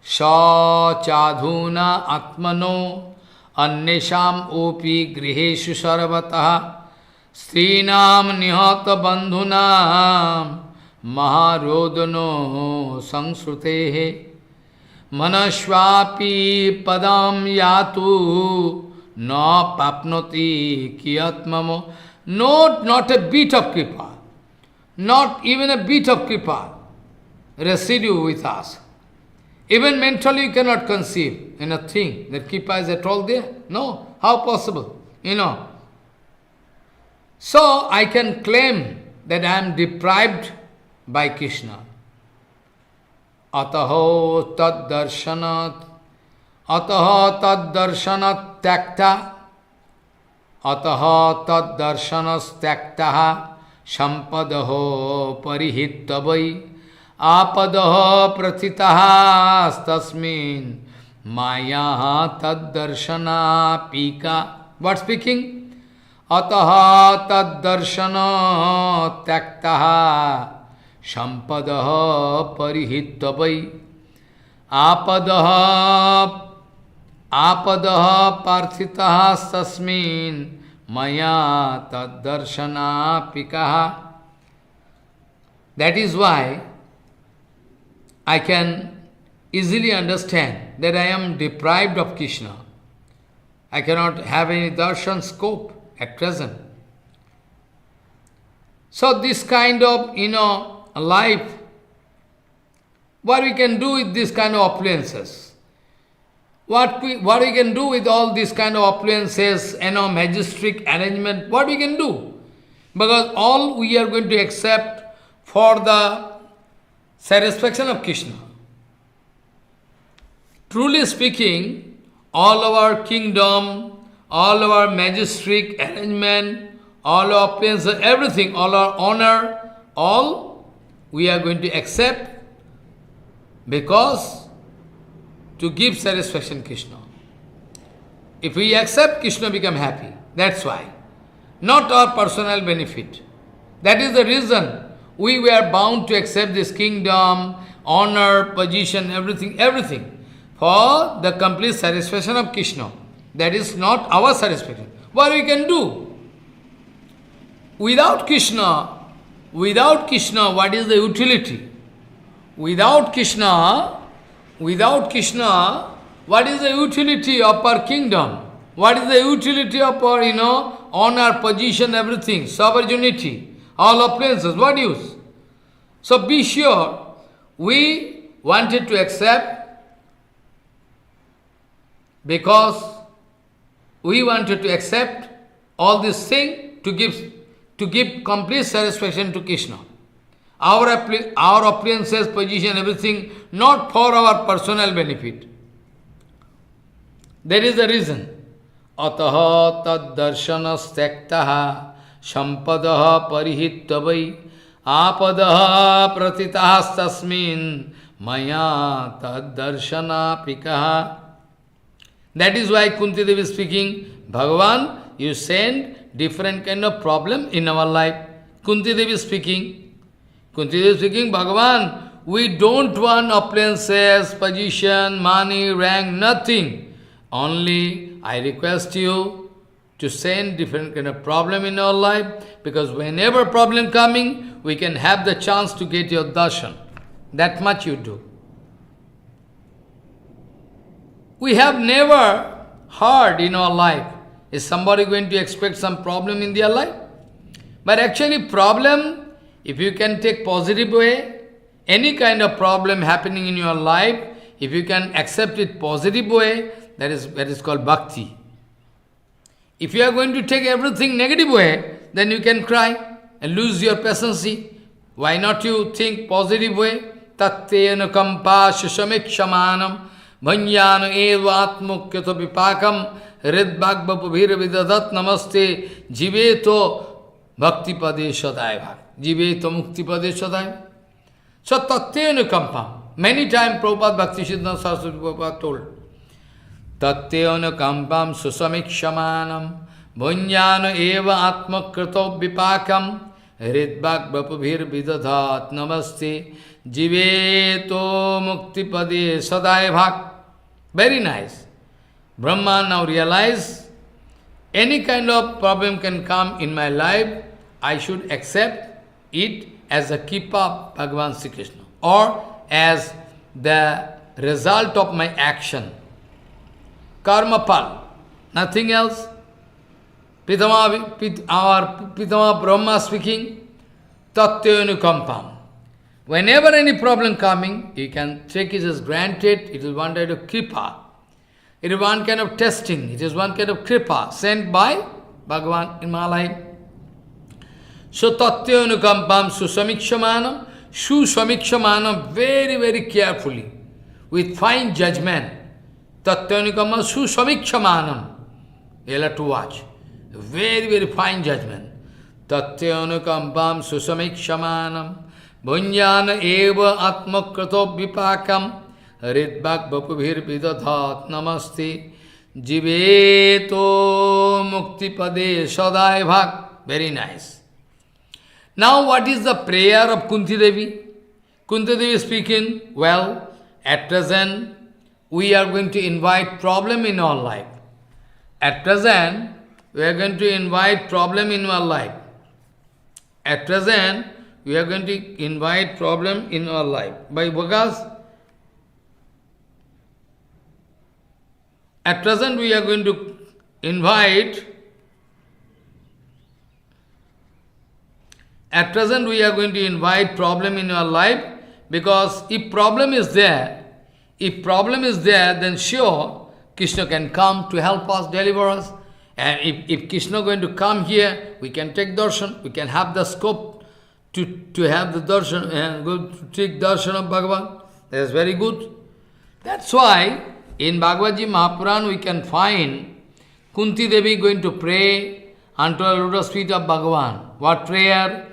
Sa chadhuna atmano अन्येषाम् ओपि गृहेषु सर्वतः स्त्रीणां निहत बन्धूनां महारोदनो संश्रुतेः मनस्वापि पदं यातु न प्राप्नोति कियत्ममो. Not a bit of kripa, not even a bit of kripa residue with us. Even mentally you cannot conceive in a thing that kripa is at all there. No, how possible? So I can claim that I am deprived by Krishna. Ataho tad darshanat takta ataha tad darshanas taktaha sampadaho parihittavai apadaho pratitaha stasmin maya tad darshana pika. What speaking? Ataha tad darshana taktaha sampadaha parihittavai apadaha parthitaha sasmin maya tad darshana pikaha. That is why I can easily understand that I am deprived of Krishna. I cannot have any darshan scope at present. So this kind of, life, what we can do with this kind of appliances? What we can do with all these kind of appliances, majestic arrangement, what we can do? Because all we are going to accept for the satisfaction of Krishna. Truly speaking, all our kingdom, all our majestic arrangement, all our appearance, everything, all our honor, all we are going to accept because to give satisfaction Krishna. If we accept, Krishna become happy. That's why. Not our personal benefit. That is the reason we were bound to accept this kingdom, honor, position, everything for the complete satisfaction of Krishna. That is not our satisfaction. What we can do? Without Krishna, what is the utility? Without Krishna, what is the utility of our kingdom? What is the utility of our, honor, position, everything, sovereignty, all appliances? What use? So be sure, we wanted to accept because we wanted to accept all this thing to give complete satisfaction to Krishna. Our appearances, position, everything, not for our personal benefit. That is the reason. Ataha tad darshanas tektaha sampadaha parihittavai apadaha pratitaha tasmin maya tad darshana pikaha. That is why Kunti Devi is speaking, Bhagavan, you send different kind of problem in our life. Kunti Devi is speaking, Bhagavan, we don't want appliances, position, money, rank, nothing. Only I request you to send different kind of problem in our life, because whenever problem coming, we can have the chance to get your darshan. That much you do. We have never heard in our life, is somebody going to expect some problem in their life? But actually problem, if you can take positive way, any kind of problem happening in your life, if you can accept it positive way, that is called bhakti. If you are going to take everything negative way, then you can cry and lose your patience. Why not you think positive way? Tattena kampa shushamekshamanam Bhanyana eva atmukyato vipakam hridbhagvapabhir vidadat namaste jiveto bhakti pade sadaiva. Jiveto mukti pade sadaiva. So tattena kampam. Many times Prabhupada Bhakti Siddhanta Saraswati Prabhupada told. Tattena kampam susamikshamanam bhanyana eva atmakrato vipakam hridbhagvapabhir vidadat namaste jiveto mukti pade sadaiva. Very nice. Brahma now realize any kind of problem can come in my life, I should accept it as a keep of Bhagavan Sri Krishna or as the result of my action. Karma pal, nothing else. Our Pitama Brahma speaking, Tattvanukampam. Whenever any problem coming, you can take it as granted, it is one kind of kripa. It is one kind of testing, it is one kind of kripa sent by Bhagavan in my life. So Tattvanukampam Susamikshamanam, very, very carefully, with fine judgment. Tattvanukampam Susamikshamanam. You'll have to watch. Very, very fine judgment. Tattvanukampam Susamikshamanam. Bhunyana eva atmakrato vipakam ridbhak bapubhir vidadhat namaste jiveto muktipade sadai bhak. Very nice. Now what is the prayer of Kunti Devi? Kunti Devi speaking, well, at present we are going to invite problem in our life. At present we are going to invite problem in our life. At present we are going to invite problem in our life. Because at present we are going to invite problem in our life, because if problem is there, then sure Krishna can come to help us, deliver us. And if Krishna is going to come here, we can take darshan, we can have the scope to have the darshan and go to take darshan of Bhagavan. That is very good. That's why in Bhagavad Gita Mahapuran we can find Kunti Devi going to pray unto the lotus feet of Bhagavan. What prayer?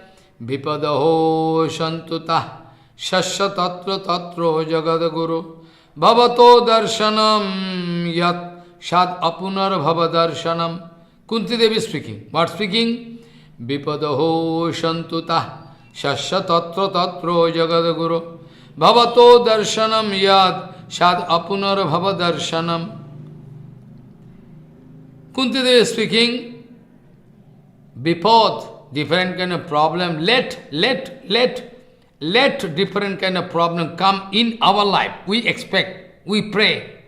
Vipadaho shantuta shasya tatra tatro jagadaguru bhavato darshanam yat shad apunar bhava darshanam. Kunti Devi speaking. What speaking? Vipadaho shantuta shasya tatra tatro jagadaguru bhavato darshanam yat shad apunar bhava darshanam. Kunti Devi speaking, before different kind of problem, let different kind of problem come in our life. We expect, we pray.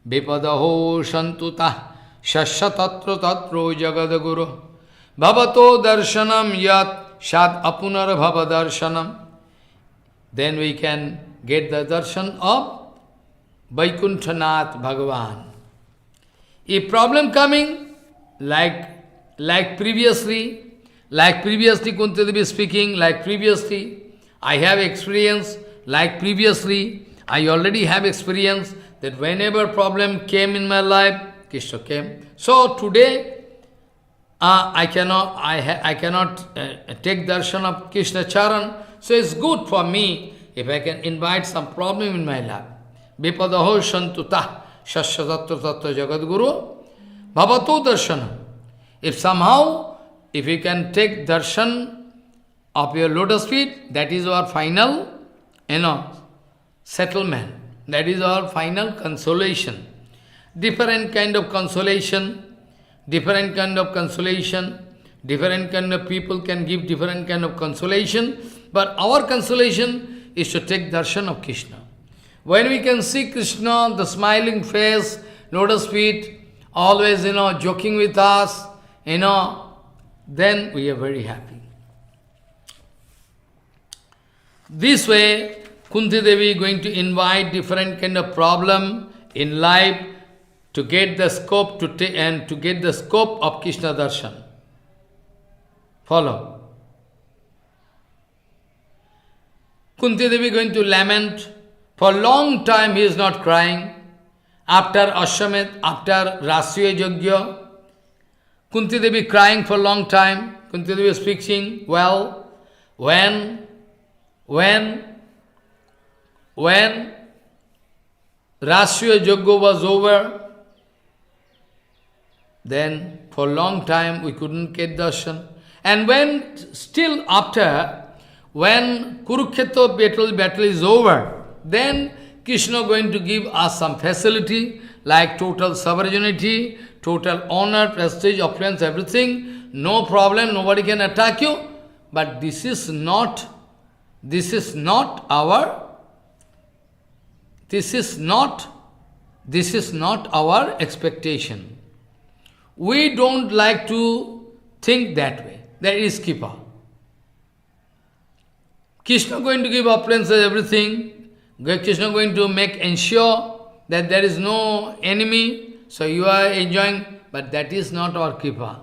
Vipadaho shantuta shasya tatra tatro jagadaguru bhavato darshanam yat shad apunar bhava darshanam. Then we can get the darshan of Vaikuntanath Bhagavan. If problem coming, like previously Kunti Devi speaking, like previously, I have experience, like previously, I already have experience that whenever problem came in my life, Krishna came. So today, I cannot take darshan of Krishna Charan, so it's good for me if I can invite some problem in my life. Vipadaho shantuta shasya tattva tattva jagadguru bhavato darshanam. If somehow, if you can take darshan of your lotus feet, that is our final, settlement. That is our final consolation. Different kind of consolation, different kind of people can give different kind of consolation, but our consolation is to take darshan of Krishna. When we can see Krishna, the smiling face, lotus feet, always, joking with us, then we are very happy. This way, Kunti Devi is going to invite different kind of problem in life to get the scope to get the scope of Krishna darshan. Follow. Kunti Devi is going to lament. For a long time he is not crying. After Ashwamedh, after Rasya Yajna, Kunti Devi crying for a long time. Kunti Devi speaking, well, when Rasya Yajna was over, then for a long time we couldn't get darshan. And when still after, when Kurukshetra battle is over, then Krishna going to give us some facility, like total sovereignty, total honor, prestige, opulence, everything, no problem, nobody can attack you. But this is not our expectation. We don't like to think that way. That is Kripa. Krishna going to give appearances, everything. Krishna going to ensure that there is no enemy, so you are enjoying, but that is not our Kripa.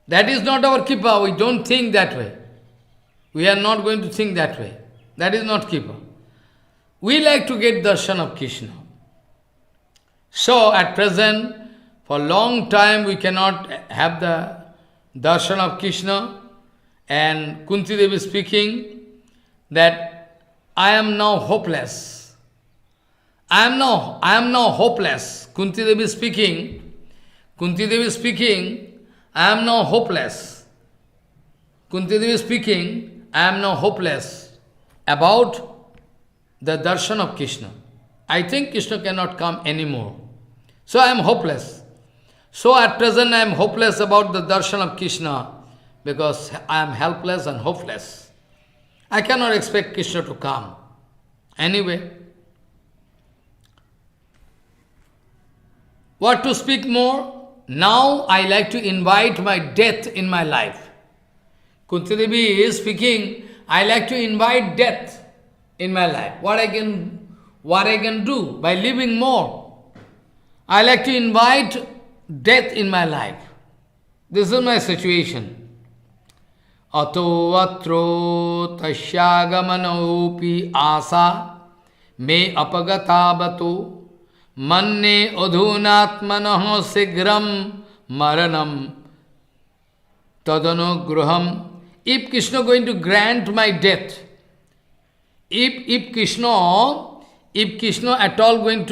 That is not our Kripa. We don't think that way. We are not going to think that way. That is not Kripa. We like to get darshan of Krishna. So at present, for a long time we cannot have the darshan of Krishna. And Kunti Devi speaking that I am now hopeless. I am now hopeless. Kunti Devi speaking, I am now hopeless. Kunti Devi speaking, I am now hopeless about the darshan of Krishna. I think Krishna cannot come anymore. So I am hopeless. So at present I am hopeless about the darshan of Krishna because I am helpless and hopeless. I cannot expect Krishna to come. Anyway, what to speak more? Now I like to invite my death in my life. Kunti Devi is speaking, I like to invite death in my life. What I can do by living more. I like to invite death in my life. This is my situation. Ato atro tasyagamanopi asa me apagatabato manne adhunatmanaho sigram maranam tadanugraham. If Krishna going to grant my death, if Krishna at all going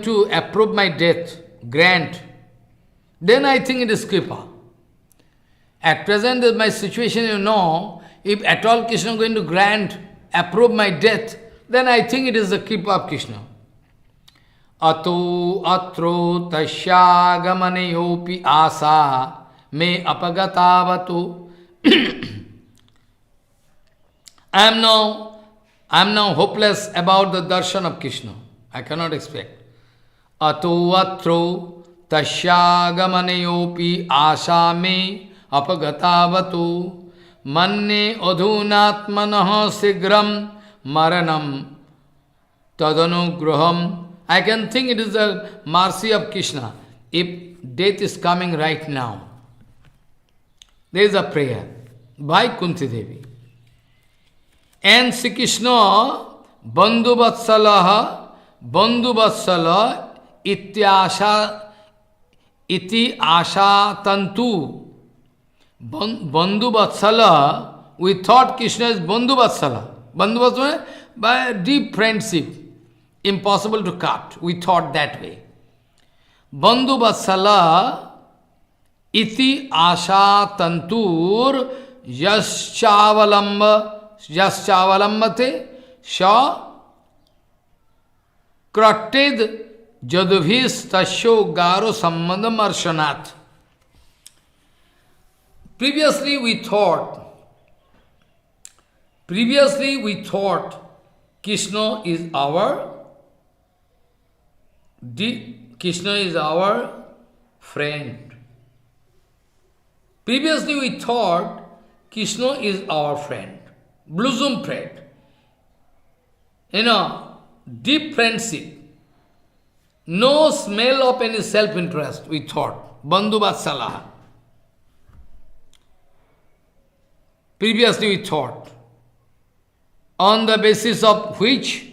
to approve my death, grant, then I think it is Kripa. At present, my situation, if at all Krishna going to grant, approve my death, then I think it is the Kripa of Krishna. Ato atro tashyagamaneyopi asa me apagatavato. I am now hopeless about the darshan of Krishna. I cannot expect. Ato atro tashyagamaneyopi asa me apagatavato manne adhunatmanaha sigram maranam tadanugraham. I can think it is the mercy of Krishna if death is coming right now. There is a prayer by Kunti Devi. And Sri Krishna Bandhu Vatsala iti asha tantu. Bandhu Vatsala, we thought Krishna is Bandhu Vatsala. Bandhu Vatsala by deep friendship, impossible to cut. We thought that way. Bandhu Vatsala iti asha tantur yaschavalamate sha kratted jadubhis tasyo garo sambandham arshanat. Previously we thought Krishna is our friend. Previously we thought Krishna is our friend, bosom friend. Deep friendship. No smell of any self-interest, we thought. Bandhu Vatsala. Previously we thought. On the basis of which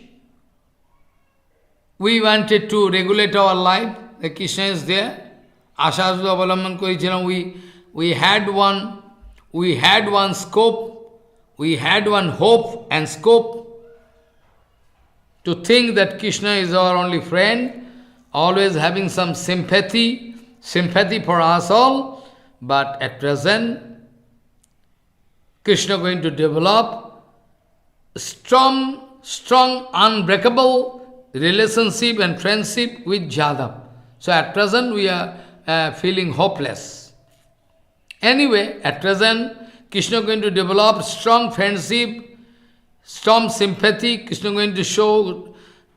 we wanted to regulate our life. The Krishna is there. Ashadu Avalamban Korichilam. We had one scope, we had one hope and scope to think that Krishna is our only friend, always having some sympathy for us all. But at present, Krishna going to develop strong, unbreakable relationship and friendship with Jadav. So at present we are feeling hopeless. Anyway, at present, Krishna is going to develop strong friendship, strong sympathy. Krishna is going to show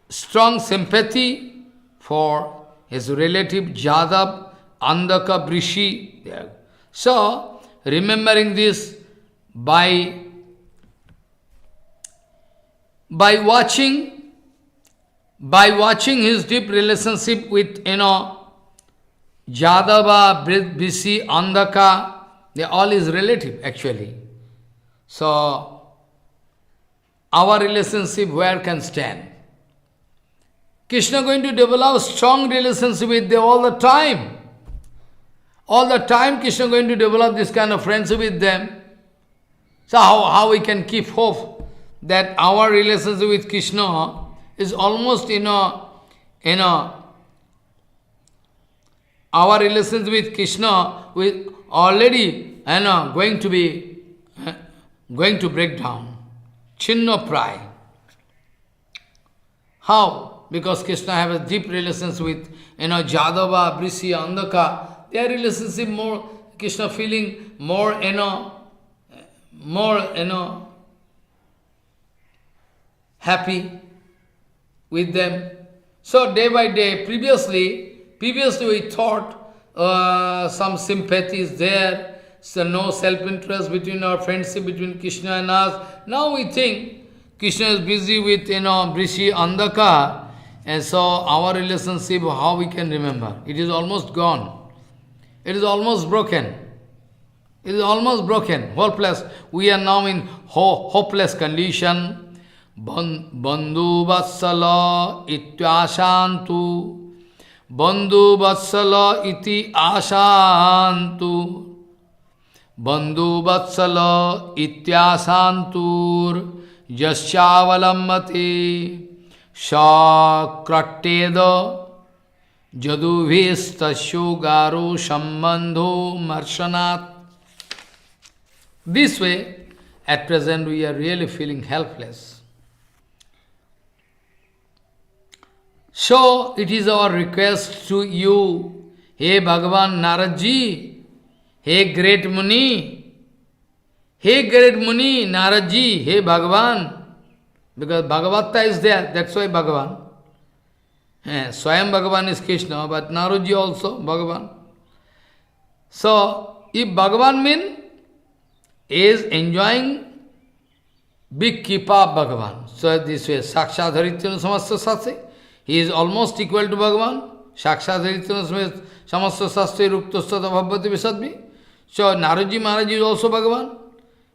strong sympathy for his relative Jadav, Andhaka, Brishi. Yeah. So, remembering this by watching his deep relationship with, Jadava, Brishi, Andhaka, they are all his relative actually. So, our relationship where can stand? Krishna going to develop strong relationship with them all the time. All the time Krishna going to develop this kind of friendship with them. So how we can keep hope that our relationship with Krishna is almost, our relationship with Krishna will already, going to break down. Chinna pray. How? Because Krishna have a deep relationship with, Jadava, Brishi, Andhaka. Their relationship more, Krishna feeling more, happy with them. So day by day, previously we thought some sympathy is there, so no self-interest between our friendship between Krishna and us. Now we think Krishna is busy with, Brishi, Andhaka, and so our relationship, how we can remember? It is almost gone. It is almost broken. It is almost broken. Hopeless. We are now in hopeless condition. Bandhu vatsala ityashantu. Bandhu vatsala iti ashantu. Bandhu vatsala ityasantur. Jasyavalamati. Shakrateda. Jadubhistasyo garo sambandho marshanat. This way, at present we are really feeling helpless. So, it is our request to you, Hey Bhagavan Naradji, Hey great Muni, Naradji, Hey Bhagavan, because Bhagavata is there, that's why Bhagavan. Swayam Bhagavan is Krishna, but Naradji also Bhagavan. So, if Bhagavan means is enjoying big kripa of Bhagavan. So this way, Sakshat Harityana Samasta Sastre, he is almost equal to Bhagavan. Sakshat Harityana Samasta Sastre Ruktostata Bhavati Visadmi. So Naradji Maharaj is also Bhagavan,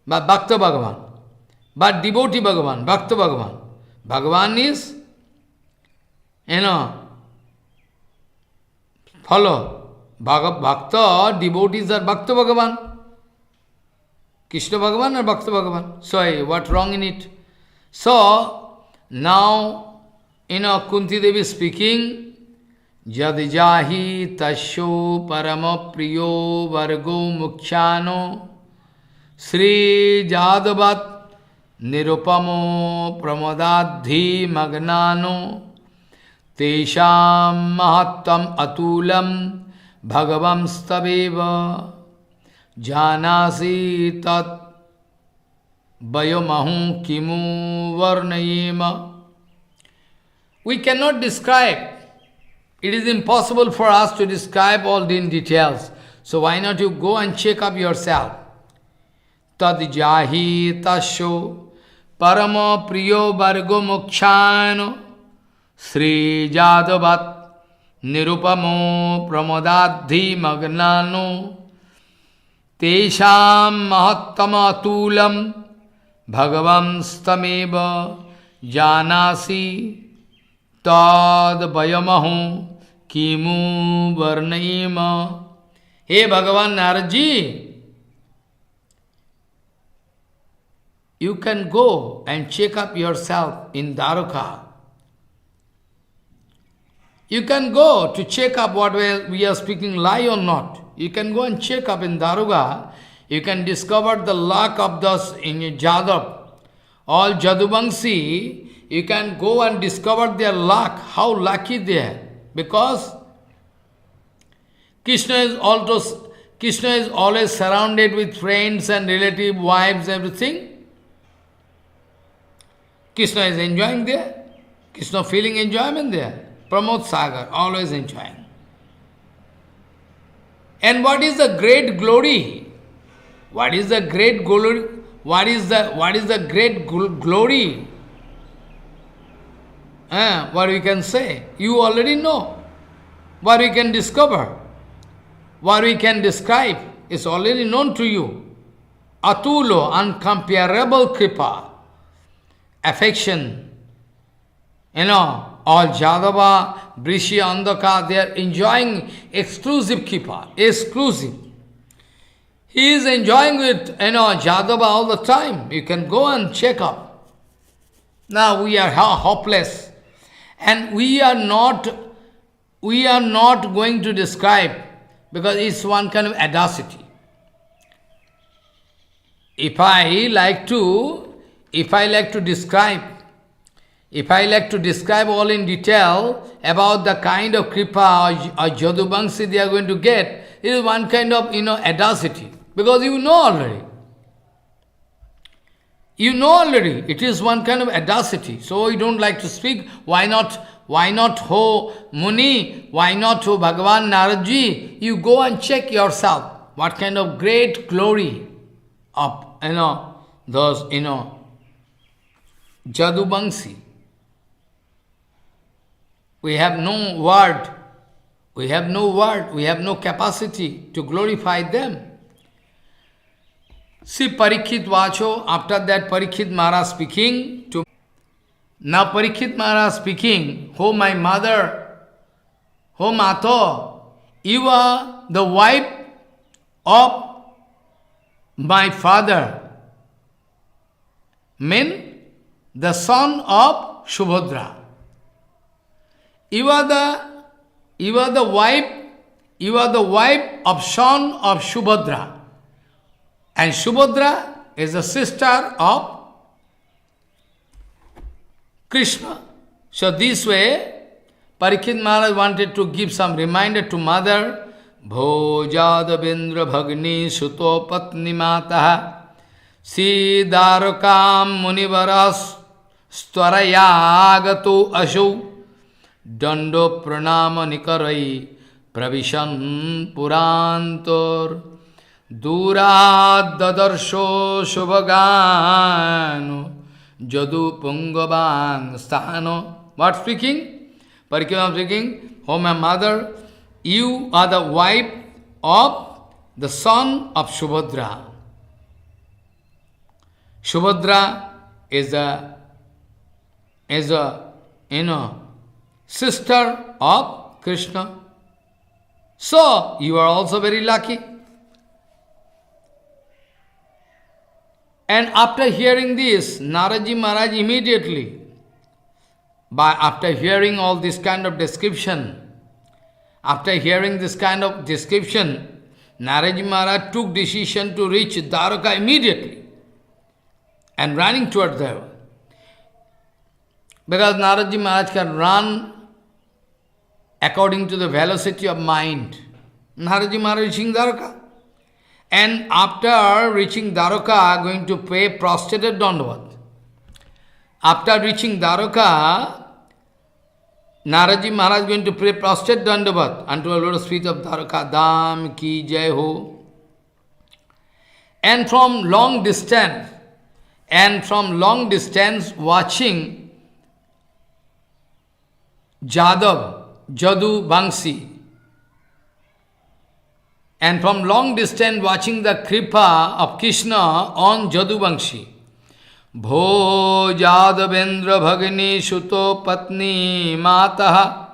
but Bhakta Bhagavan. But devotee Bhagavan, Bhakta Bhagavan. Bhagavan is, follow. Bhakta, devotees are Bhakta Bhagavan. Krishna Bhagavan or Bhakta Bhagavan? So, what wrong in it? So, now, Kunti Devi speaking, Jadijahi tasho parama priyo vargo mukhyano Sri Jadavat nirupamo pramadadhi magnano Tesham mahattam atulam bhagavam stabeva Janasi tat bayamahu kimu varnayema. We cannot describe. It is impossible for us to describe all in details. So why not you go and check up yourself? Tad jahi tasho parama priyo vargo mokshano Sri Jadavat nirupamo pramodadhi magnano Tesham mahattamatulam bhagavam stameva janasi tad bayamahu kimu varnayema. Hey Bhagavan Naradji, you can go and check up yourself in Dwaraka. You can go to check up what we are speaking lie or not. You can go and check up in Daruga. You can discover the lack of those in Jadav all Jaduvangsi, you can go and discover their luck, how lucky they are. Because Krishna is always surrounded with friends and relative, wives, everything. Krishna is enjoying there. Krishna feeling enjoyment there. Pramod Sagar, always enjoying. And what is the great glory? What is the great glory? What is the great glory? What we can say? You already know. What we can discover? What we can describe is already known to you. Atulo, uncomparable kripa, affection. All Jadava, Brishi, Andaka, they are enjoying exclusive kripa, exclusive. He is enjoying with, Jadava all the time. You can go and check up. Now we are hopeless. And we are not going to describe, because it's one kind of audacity. If I like to describe all in detail about the kind of kripa or Jadubangsi they are going to get, it is one kind of, audacity. Because you know already. You know already. It is one kind of audacity. So you don't like to speak. Why not Ho Muni? Why not Ho Bhagavan Naradji? You go and check yourself. What kind of great glory of, those, Jadubangsi. We have no word. We have no capacity to glorify them. See Parikshit Vacho, after that Parikshit Maharaj speaking to... Now Parikshit Maharaj speaking, "Oh my mother, oh Mato, you are the wife of my father." Mean the son of Subhadra. You are the wife of son of Subhadra. And Subhadra is the sister of Krishna. So this way, Parikshit Maharaj wanted to give some reminder to mother. Bhojadavendra bhagni suto patni mataha sidarakam munivaras stvarayagato asho dando pranama nikarai pravishan purantor durad dadarsho shubhagano Jadu Pungabang Sthano. What speaking? Parikshit speaking, "Oh my mother, you are the wife of the son of Subhadra." Subhadra is a sister of Krishna. So you are also very lucky. And after hearing this, Naradji Maharaj immediately, after hearing all this kind of description, Naradji Maharaj took decision to reach Dwaraka immediately and running toward there. Because Naradji Maharaj can run according to the velocity of mind. Naradji Maharaj reaching Dwaraka. And after reaching Dwaraka, going to pay prostrated Dandavat. After reaching Dwaraka, Naradji Maharaj going to pray prostrated Dandavat unto the lotus feet of Dwaraka Dham ki jai ho. And from long distance watching Jadu Bangsi, and from long distance watching the kripa of Krishna on Jaduvangshi. Bho Jadavendra Bhagini Shuto Patni Mataha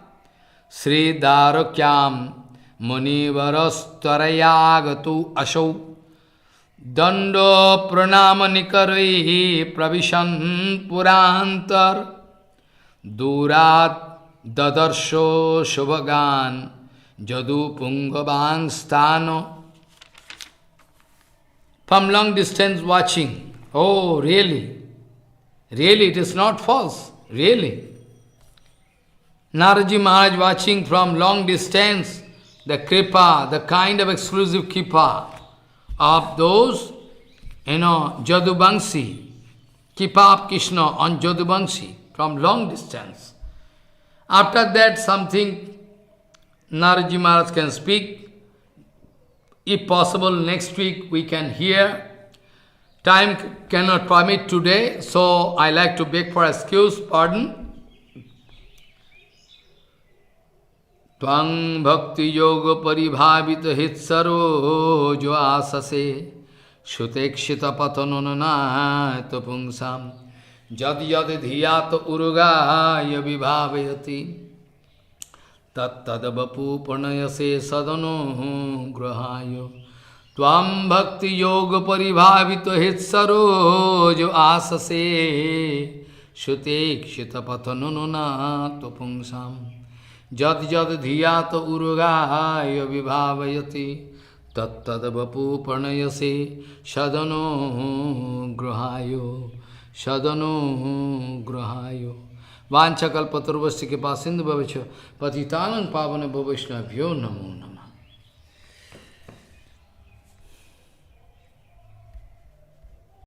Sri Darakyam Munivarastarayagatu Asho Dando Pranama Nikarai Pravishan Purantar Durat Dadarsho Shubhagan Jadu Pungabang Sthano. From long distance watching, oh really, Really, it is not false. Really. Naraji Maharaj watching from long distance the kripa, the kind of exclusive kripa of those, Jadubangsi, kripa of Krishna on Jadubangsi from long distance. After that, something Naraji Maharaj can speak. If possible, next week we can hear. Time cannot permit today, so I like to beg for excuse, pardon. Tvang bhakti yoga paribhavita hitsaro jo asase shutekshita patanonana tapungsam jad yad dhiyat urugaya vibhavayati tat tadavapu pranayase sadano grahayo Tvam bhakti yoga paribhavita hitsaro jo asase shutekshita patanonana tapungsam Jad jad dhiyat urugaya vibhavayati tattadavapu pranayase sadano grahayo Vanchakalpatarvasya ke pasindu bhavacha patitanang pavana bhavaishnabhyo namo namo